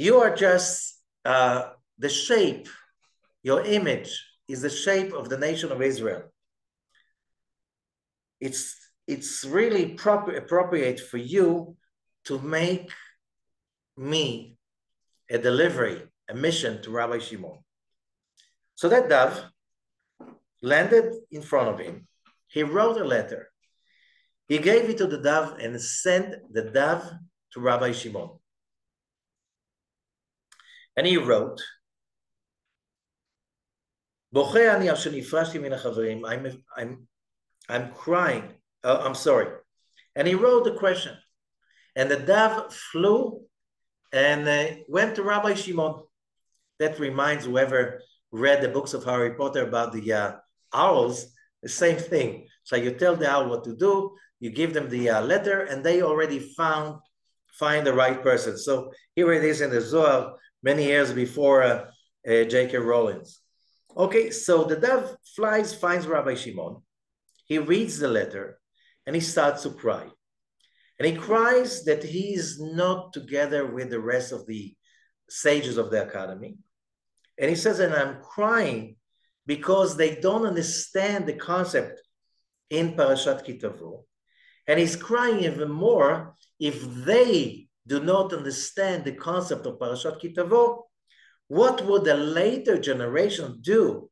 you are just the shape, your image is the shape of the nation of Israel. It's really appropriate for you to make me a delivery, a mission to Rabbi Shimon. So that dove landed in front of him. He wrote a letter. He gave it to the dove and sent the dove to Rabbi Shimon. And he wrote, I'm crying. I'm sorry. And he wrote the question. And the dove flew and went to Rabbi Shimon. That reminds whoever read the books of Harry Potter about the owls, the same thing. So you tell the owl what to do, you give them the letter, and they already find the right person. So here it is in the Zohar, many years before J.K. Rowling's. Okay, so the dove flies, finds Rabbi Shimon. He reads the letter, and he starts to cry. And he cries that he is not together with the rest of the sages of the academy. And he says, and I'm crying because they don't understand the concept in Parashat Ki-Tavo. And he's crying even more if they do not understand the concept of Parashat Ki-Tavo. What would the later generation do?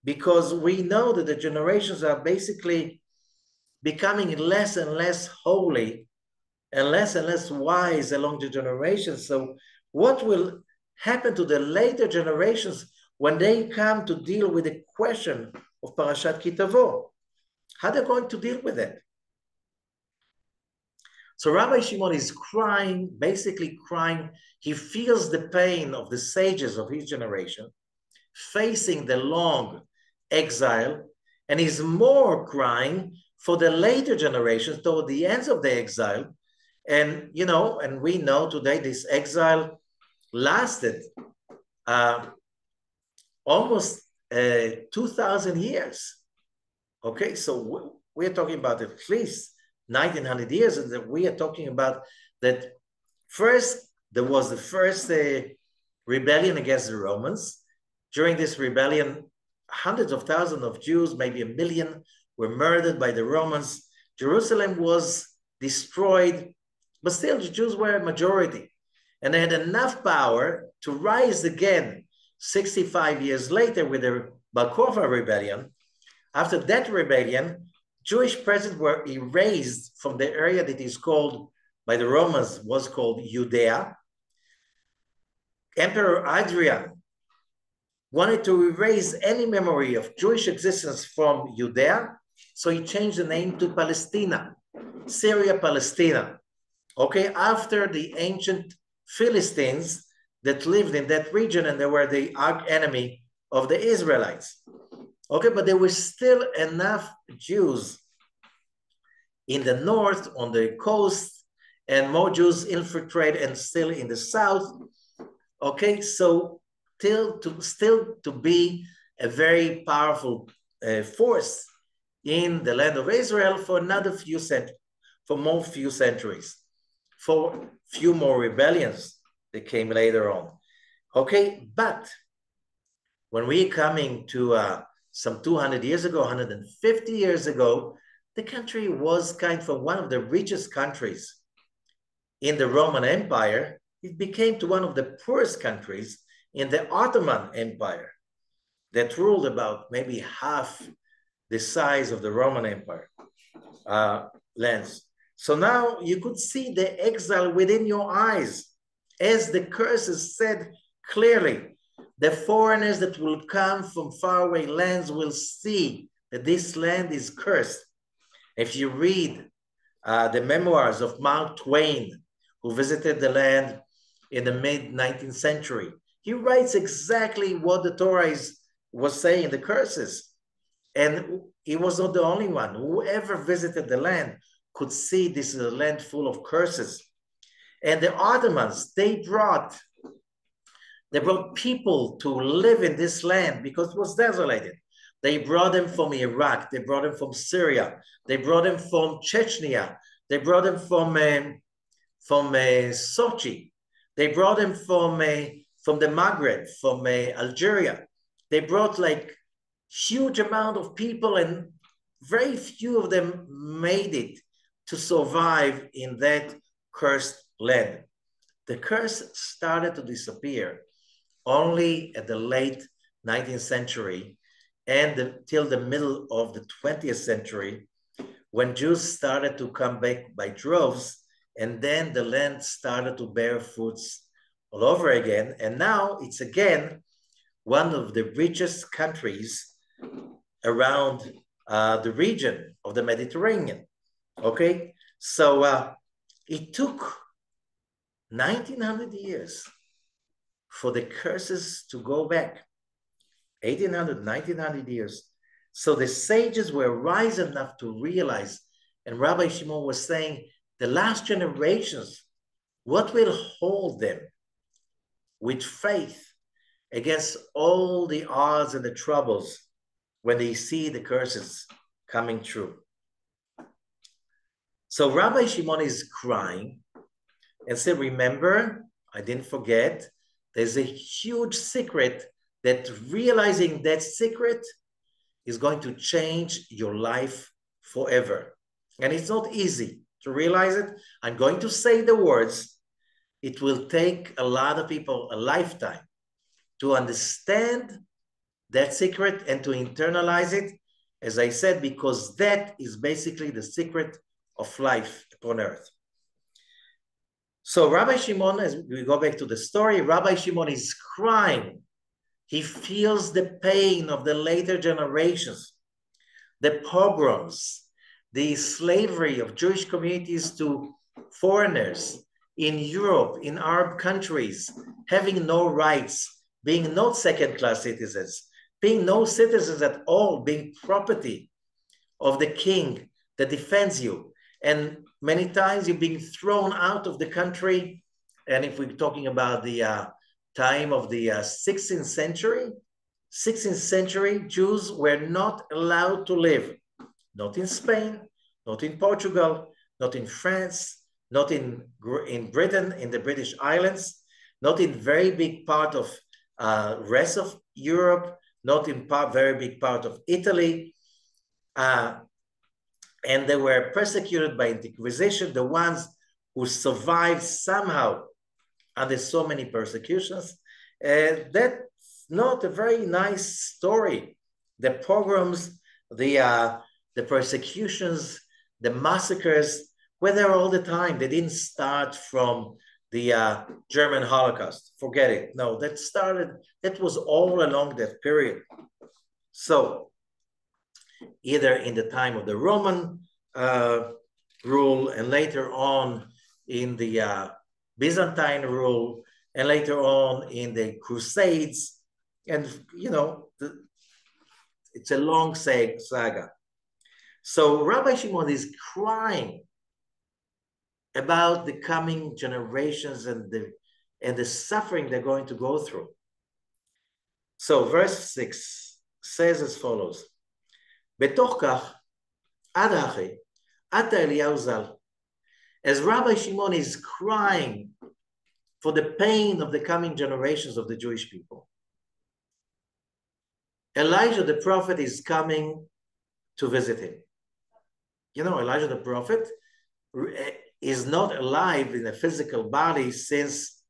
Because we know that the generations are basically becoming less and less holy and less wise along the generations. So what will happen to the later generations when they come to deal with the question of Parashat Ki-Tavo? How they're going to deal with it? So Rabbi Shimon is crying, basically crying. He feels the pain of the sages of his generation, facing the long exile, and he's more crying for the later generations toward the ends of the exile. And, you know, and we know today this exile lasted almost 2,000 years. Okay, so we're talking about at least 1,900 years, and that we are talking about that first, there was the first rebellion against the Romans. During this rebellion, hundreds of thousands of Jews, maybe 1 million, were murdered by the Romans. Jerusalem was destroyed, but still the Jews were a majority. And they had enough power to rise again 65 years later with the Bar Kokhba rebellion. After that rebellion, Jewish presence were erased from the area that is called, by the Romans, was called Judea. Emperor Hadrian wanted to erase any memory of Jewish existence from Judea, so he changed the name to Palestina, Syria, Palestina. Okay, after the ancient Philistines that lived in that region, and they were the arch enemy of the Israelites. Okay, but there were still enough Jews in the north, on the coast, and more Jews infiltrated and still in the south. Okay, so still to be a very powerful force in the land of Israel for another few centuries, for few more rebellions that came later on. Okay, but when we're coming to some 200 years ago, 150 years ago, the country was kind of one of the richest countries in the Roman Empire. It became to one of the poorest countries in the Ottoman Empire that ruled about maybe half the size of the Roman Empire lands. So now you could see the exile within your eyes, as the curses said clearly. The foreigners that will come from faraway lands will see that this land is cursed. If you read the memoirs of Mark Twain, who visited the land in the mid-19th century, he writes exactly what the Torah was saying, the curses. And he was not the only one. Whoever visited the land could see this is a land full of curses. And the Ottomans, they brought people to live in this land because it was desolated. They brought them from Iraq. They brought them from Syria. They brought them from Chechnya. They brought them from Sochi. They brought them from the Maghreb, from Algeria. They brought like huge amount of people, and very few of them made it to survive in that cursed land. The curse started to disappear only at the late 19th century and till the middle of the 20th century, when Jews started to come back by droves, and then the land started to bear fruits all over again. And now it's again one of the richest countries around the region of the Mediterranean. Okay, so it took 1900 years for the curses to go back. 1800, 1900 years. So the sages were wise enough to realize, and Rabbi Shimon was saying, the last generations, what will hold them with faith against all the odds and the troubles when they see the curses coming true? So Rabbi Shimon is crying and said, remember, I didn't forget, there's a huge secret that realizing that secret is going to change your life forever. And it's not easy to realize it. I'm going to say the words. It will take a lot of people a lifetime to understand that secret and to internalize it, as I said, because that is basically the secret of life upon earth. So Rabbi Shimon, as we go back to the story, Rabbi Shimon is crying. He feels the pain of the later generations, the pogroms, the slavery of Jewish communities to foreigners in Europe, in Arab countries, having no rights, being not second-class citizens, being no citizens at all, being property of the king that defends you. And many times you're being thrown out of the country. And if we're talking about the time of the 16th century, Jews were not allowed to live, not in Spain, not in Portugal, not in France, not in Britain, in the British Islands, not in very big part of rest of Europe, not in very big part of Italy. And they were persecuted by the Inquisition, the ones who survived somehow under so many persecutions. That's not a very nice story. The pogroms, the persecutions, the massacres were there all the time. They didn't start from the German Holocaust. Forget it. No, that was all along that period. So either in the time of the Roman rule, and later on in the Byzantine rule, and later on in the Crusades. And, you know, it's a long saga. So Rabbi Shimon is crying about the coming generations and the suffering they're going to go through. So verse 6 says as follows, בתוך כך, עד אחי, עתה אליהו ז"ל. As Rabbi Shimon is crying for the pain of the coming generations of the Jewish people, Elijah the prophet is coming to visit him. You know, Elijah the prophet is not alive in a physical body since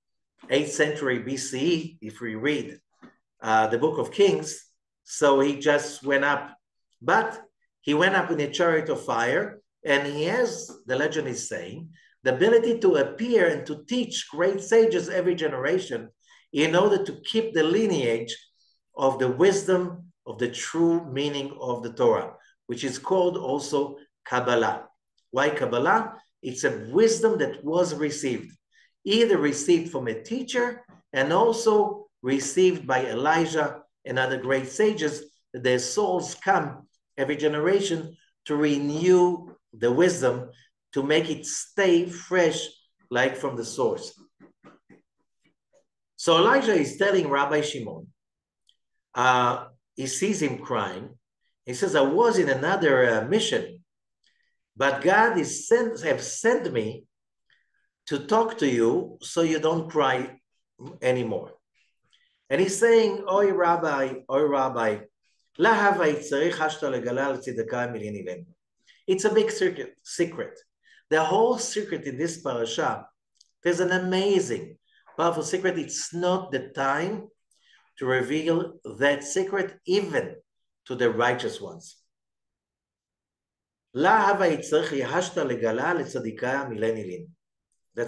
8th century BCE, if we read the book of Kings. So he just went up, but he went up in a chariot of fire, and he has, the legend is saying, the ability to appear and to teach great sages every generation in order to keep the lineage of the wisdom of the true meaning of the Torah, which is called also Kabbalah. Why Kabbalah? It's a wisdom that was received, either received from a teacher and also received by Elijah and other great sages, that their souls come every generation to renew the wisdom, to make it stay fresh like from the source. So Elijah is telling Rabbi Shimon, he sees him crying. He says, I was in another mission, but God have sent me to talk to you so you don't cry anymore. And he's saying, Oi Rabbi, it's a big secret. The whole secret in this parasha, there's an amazing, powerful secret. It's not the time to reveal that secret even to the righteous ones. That's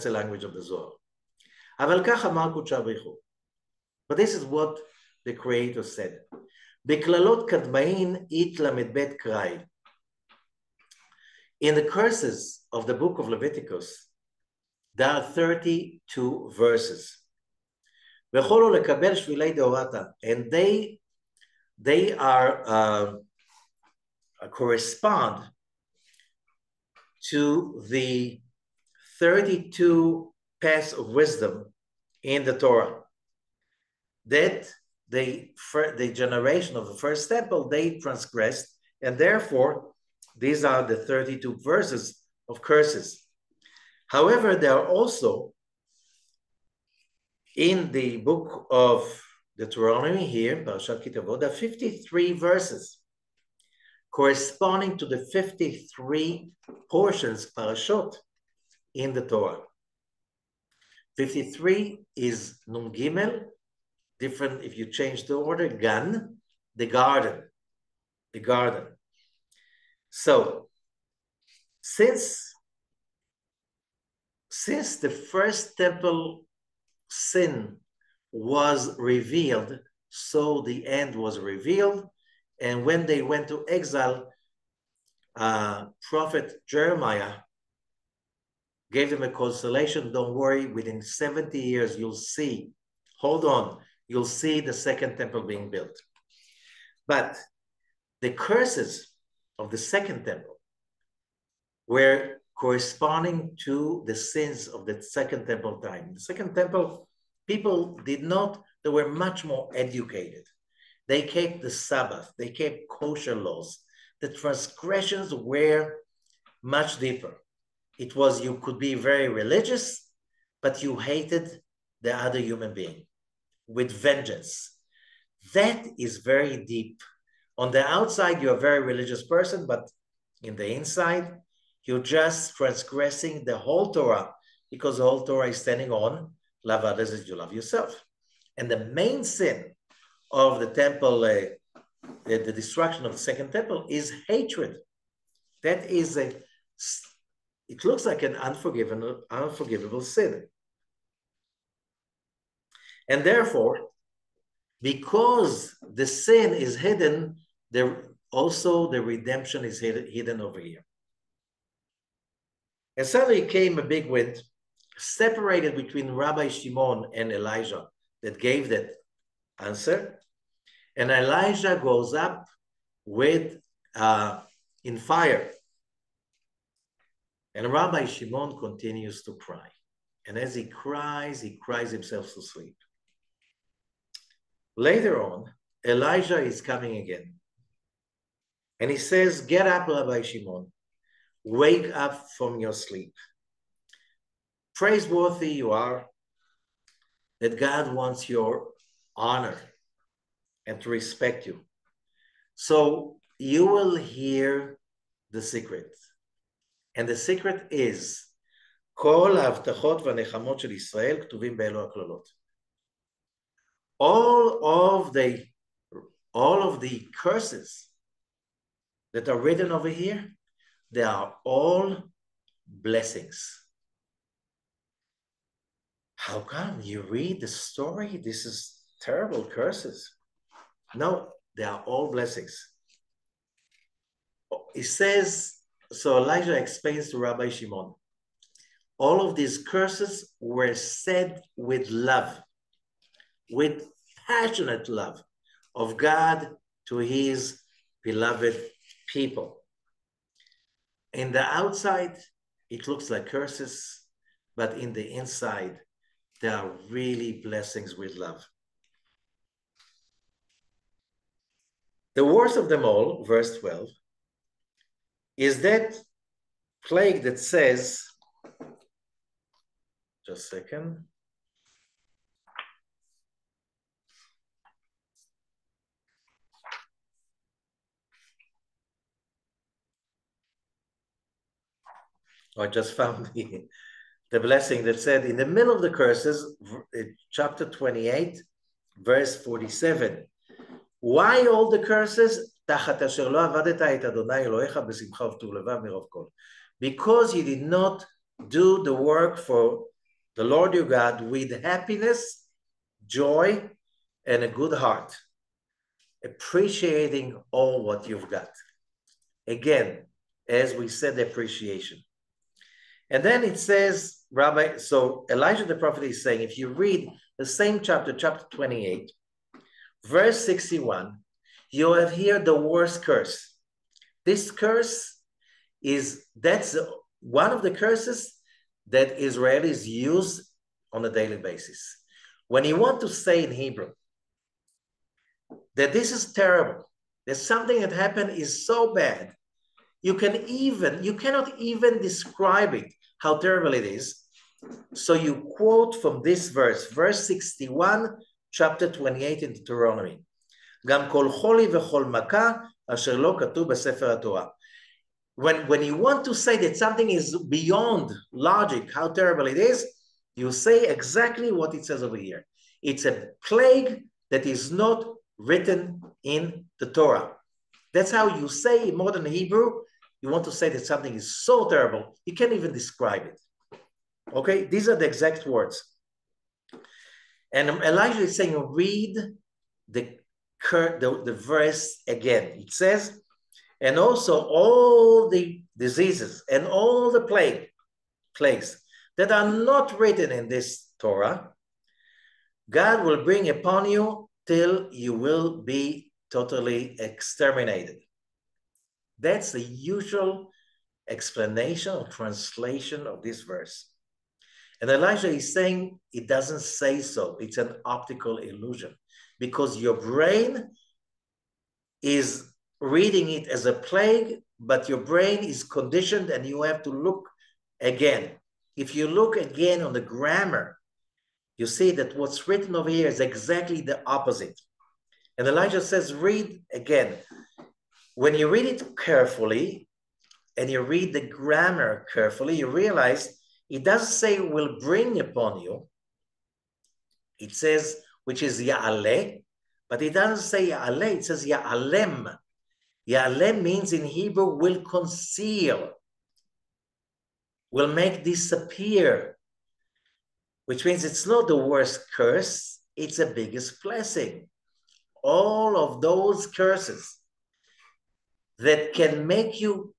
the language of the Zohar. But this is what the Creator said. In the curses of the book of Leviticus, there are 32 verses. And they are correspond to the 32 paths of wisdom in the Torah that the generation of the first temple, they transgressed, and therefore these are the 32 verses of curses. However, there are also in the book of Deuteronomy here, Parashah Ki-Tavo, there are 53 verses corresponding to the 53 portions, parashot, in the Torah. 53 is Nun Gimel, different if you change the order, Gan, the garden. So, since the first temple sin was revealed, so the end was revealed. And when they went to exile, Prophet Jeremiah gave them a consolation. Don't worry, within 70 years, you'll see, hold on, you'll see the second temple being built. But the curses of the second temple were corresponding to the sins of the second temple time. The second temple, people they were much more educated. They kept the Sabbath, they kept kosher laws. The transgressions were much deeper. It was, you could be very religious, but you hated the other human being with vengeance. That is very deep. On the outside, you're a very religious person, but in the inside, you're just transgressing the whole Torah, because the whole Torah is standing on love others as you love yourself. And the main sin of the temple, the destruction of the second temple, is hatred. That is it looks like an unforgivable sin. And therefore, because the sin is hidden, also the redemption is hidden over here. And suddenly came a big wind, separated between Rabbi Shimon and Elijah, that gave that answer. And Elijah goes up with in fire. And Rabbi Shimon continues to cry. And as he cries himself to sleep. Later on, Elijah is coming again. And he says, get up, Rabbi Shimon. Wake up from your sleep. Praiseworthy you are, that God wants your honor and to respect you. So you will hear the secret. And the secret is, כל ההבטחות והנחמות של ישראל כתובים באלו הקללות. All of the curses that are written over here, they are all blessings. How come? You read the story, this is terrible curses. No, they are all blessings. He says, so Elijah explains to Rabbi Shimon, all of these curses were said with love, with passionate love of God to his beloved people. In the outside, it looks like curses, but in the inside, there are really blessings with love. The worst of them all, verse 12, is that plague that says, Just a second. I just found the blessing that said in the middle of the curses, chapter 28, verse 47. Why all the curses? Because you did not do the work for the Lord your God with happiness, joy, and a good heart, appreciating all what you've got. Again, as we said, appreciation. And then it says, Rabbi, so Elijah the prophet is saying, if you read the same chapter, chapter 28, verse 61, you have here the worst curse. This curse that's one of the curses that Israelis use on a daily basis. When you want to say in Hebrew that this is terrible, that something that happened is so bad, you cannot even describe it, how terrible it is. So you quote from this verse 61, chapter 28 in Deuteronomy. גם כל חולי וכל מכה אשר לא כתוב בספר התורה. When you want to say that something is beyond logic, how terrible it is, you say exactly what it says over here. It's a plague that is not written in the Torah. That's how you say in modern Hebrew. You want to say that something is so terrible, you can't even describe it. Okay, these are the exact words. And Elijah is saying, read the verse again. It says, and also all the diseases and all the plagues that are not written in this Torah, God will bring upon you till you will be totally exterminated. That's the usual explanation or translation of this verse. And Elijah is saying it doesn't say so. It's an optical illusion because your brain is reading it as a plague, but your brain is conditioned and you have to look again. If you look again on the grammar, you see that what's written over here is exactly the opposite. And Elijah says, read again. When you read it carefully and you read the grammar carefully, you realize it doesn't say will bring upon you. It says, which is ya'aleh, but it doesn't say ya'aleh, it says ya'alem. Ya'alem means in Hebrew will conceal, will make disappear, which means it's not the worst curse, it's the biggest blessing. All of those curses that can make you,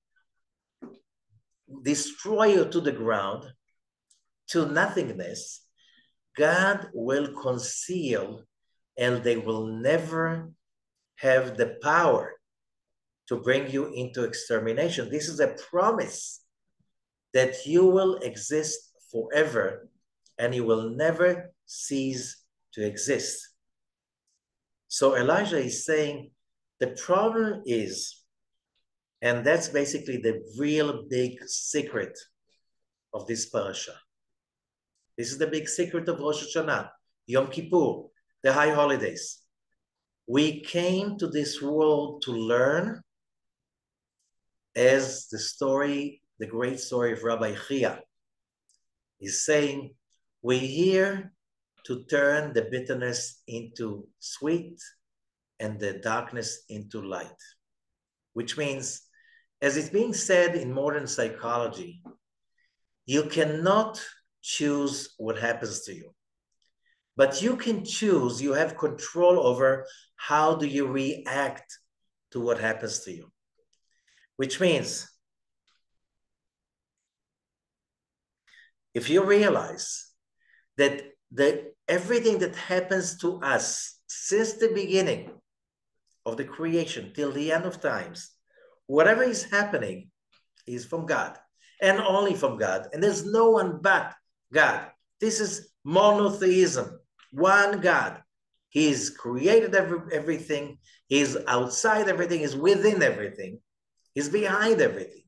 destroy you to the ground, to nothingness, God will conceal and they will never have the power to bring you into extermination. This is a promise that you will exist forever and you will never cease to exist. So Elijah is saying the problem is, and that's basically the real big secret of this parasha. This is the big secret of Rosh Hashanah, Yom Kippur, the high holidays. We came to this world to learn, as the great story of Rabbi Chia is saying, we're here to turn the bitterness into sweet and the darkness into light, which means, as it's being said in modern psychology, you cannot choose what happens to you, but you can choose, you have control over how do you react to what happens to you, which means if you realize that everything that happens to us since the beginning of the creation till the end of times, whatever is happening is from God and only from God. And there's no one but God. This is monotheism, one God. He's created everything. He's outside everything. He's within everything. He's behind everything.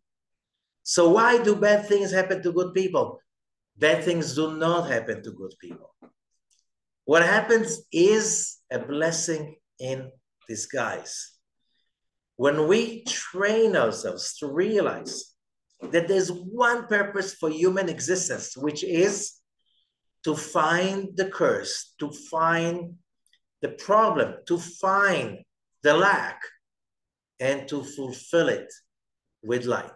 So why do bad things happen to good people? Bad things do not happen to good people. What happens is a blessing in disguise. When we train ourselves to realize that there's one purpose for human existence, which is to find the curse, to find the problem, to find the lack, and to fulfill it with light,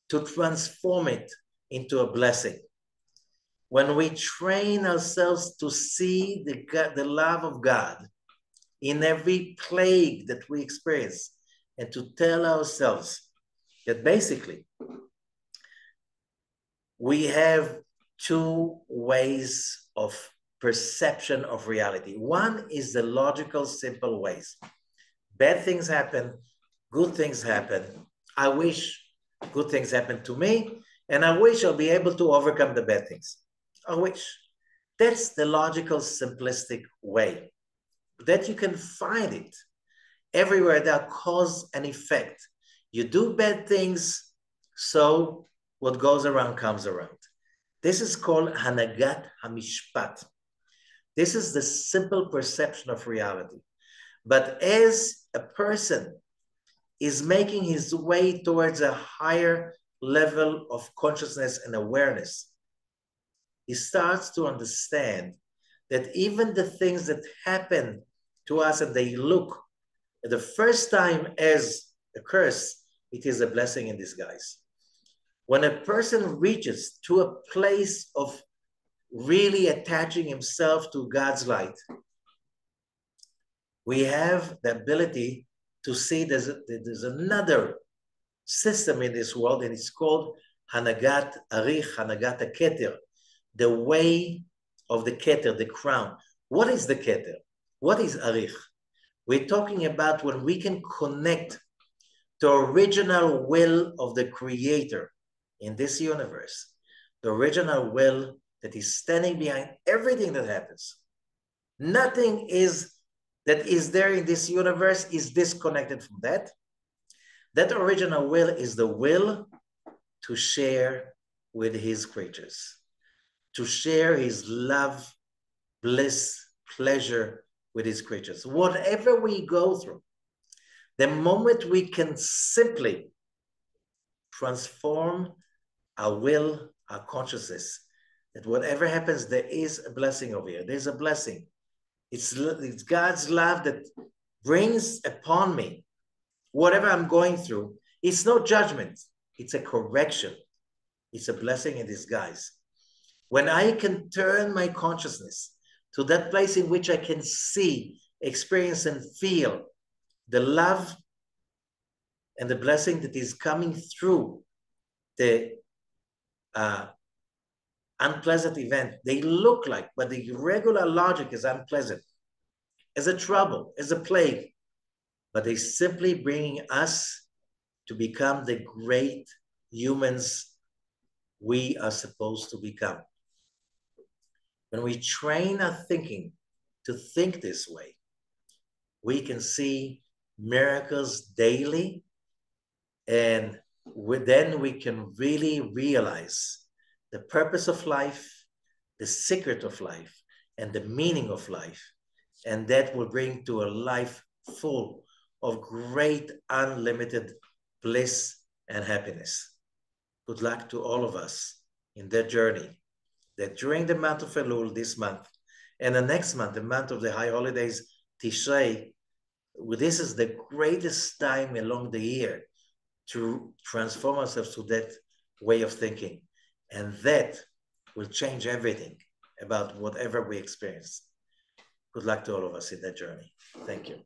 to transform it into a blessing. When we train ourselves to see the love of God in every plague that we experience, and to tell ourselves that basically we have two ways of perception of reality. One is the logical, simple ways. Bad things happen, good things happen. I wish good things happen to me, and I wish I'll be able to overcome the bad things. I wish. That's the logical, simplistic way. That you can find it everywhere. There are cause and effect. You do bad things, so what goes around comes around. This is called Hanagat HaMishpat. This is the simple perception of reality. But as a person is making his way towards a higher level of consciousness and awareness, he starts to understand that even the things that happen to us and they look at the first time as a curse, it is a blessing in disguise. When a person reaches to a place of really attaching himself to God's light, we have the ability to see there's another system in this world, and it's called Hanagat Arich, Hanagat Keter, the way of the Keter, the crown. What is the Keter? What is Arich? We're talking about when we can connect to original will of the Creator in this universe, the original will that is standing behind everything that happens. Nothing that is there in this universe is disconnected from that. That original will is the will to share with his creatures, to share his love, bliss, pleasure with his creatures. Whatever we go through, the moment we can simply transform our will, our consciousness, that whatever happens, there is a blessing over here. There's a blessing. It's God's love that brings upon me whatever I'm going through. It's no judgment. It's a correction. It's a blessing in disguise. When I can turn my consciousness to that place in which I can see, experience, and feel the love and the blessing that is coming through the unpleasant event. They look like, but the regular logic is unpleasant, as a trouble, as a plague. But they simply bringing us to become the great humans we are supposed to become. When we train our thinking to think this way, we can see miracles daily, and then we can really realize the purpose of life, the secret of life, and the meaning of life. And that will bring to a life full of great unlimited bliss and happiness. Good luck to all of us in that journey, that during the month of Elul this month, and the next month, the month of the high holidays, Tishrei, this is the greatest time along the year to transform ourselves to that way of thinking. And that will change everything about whatever we experience. Good luck to all of us in that journey. Thank you.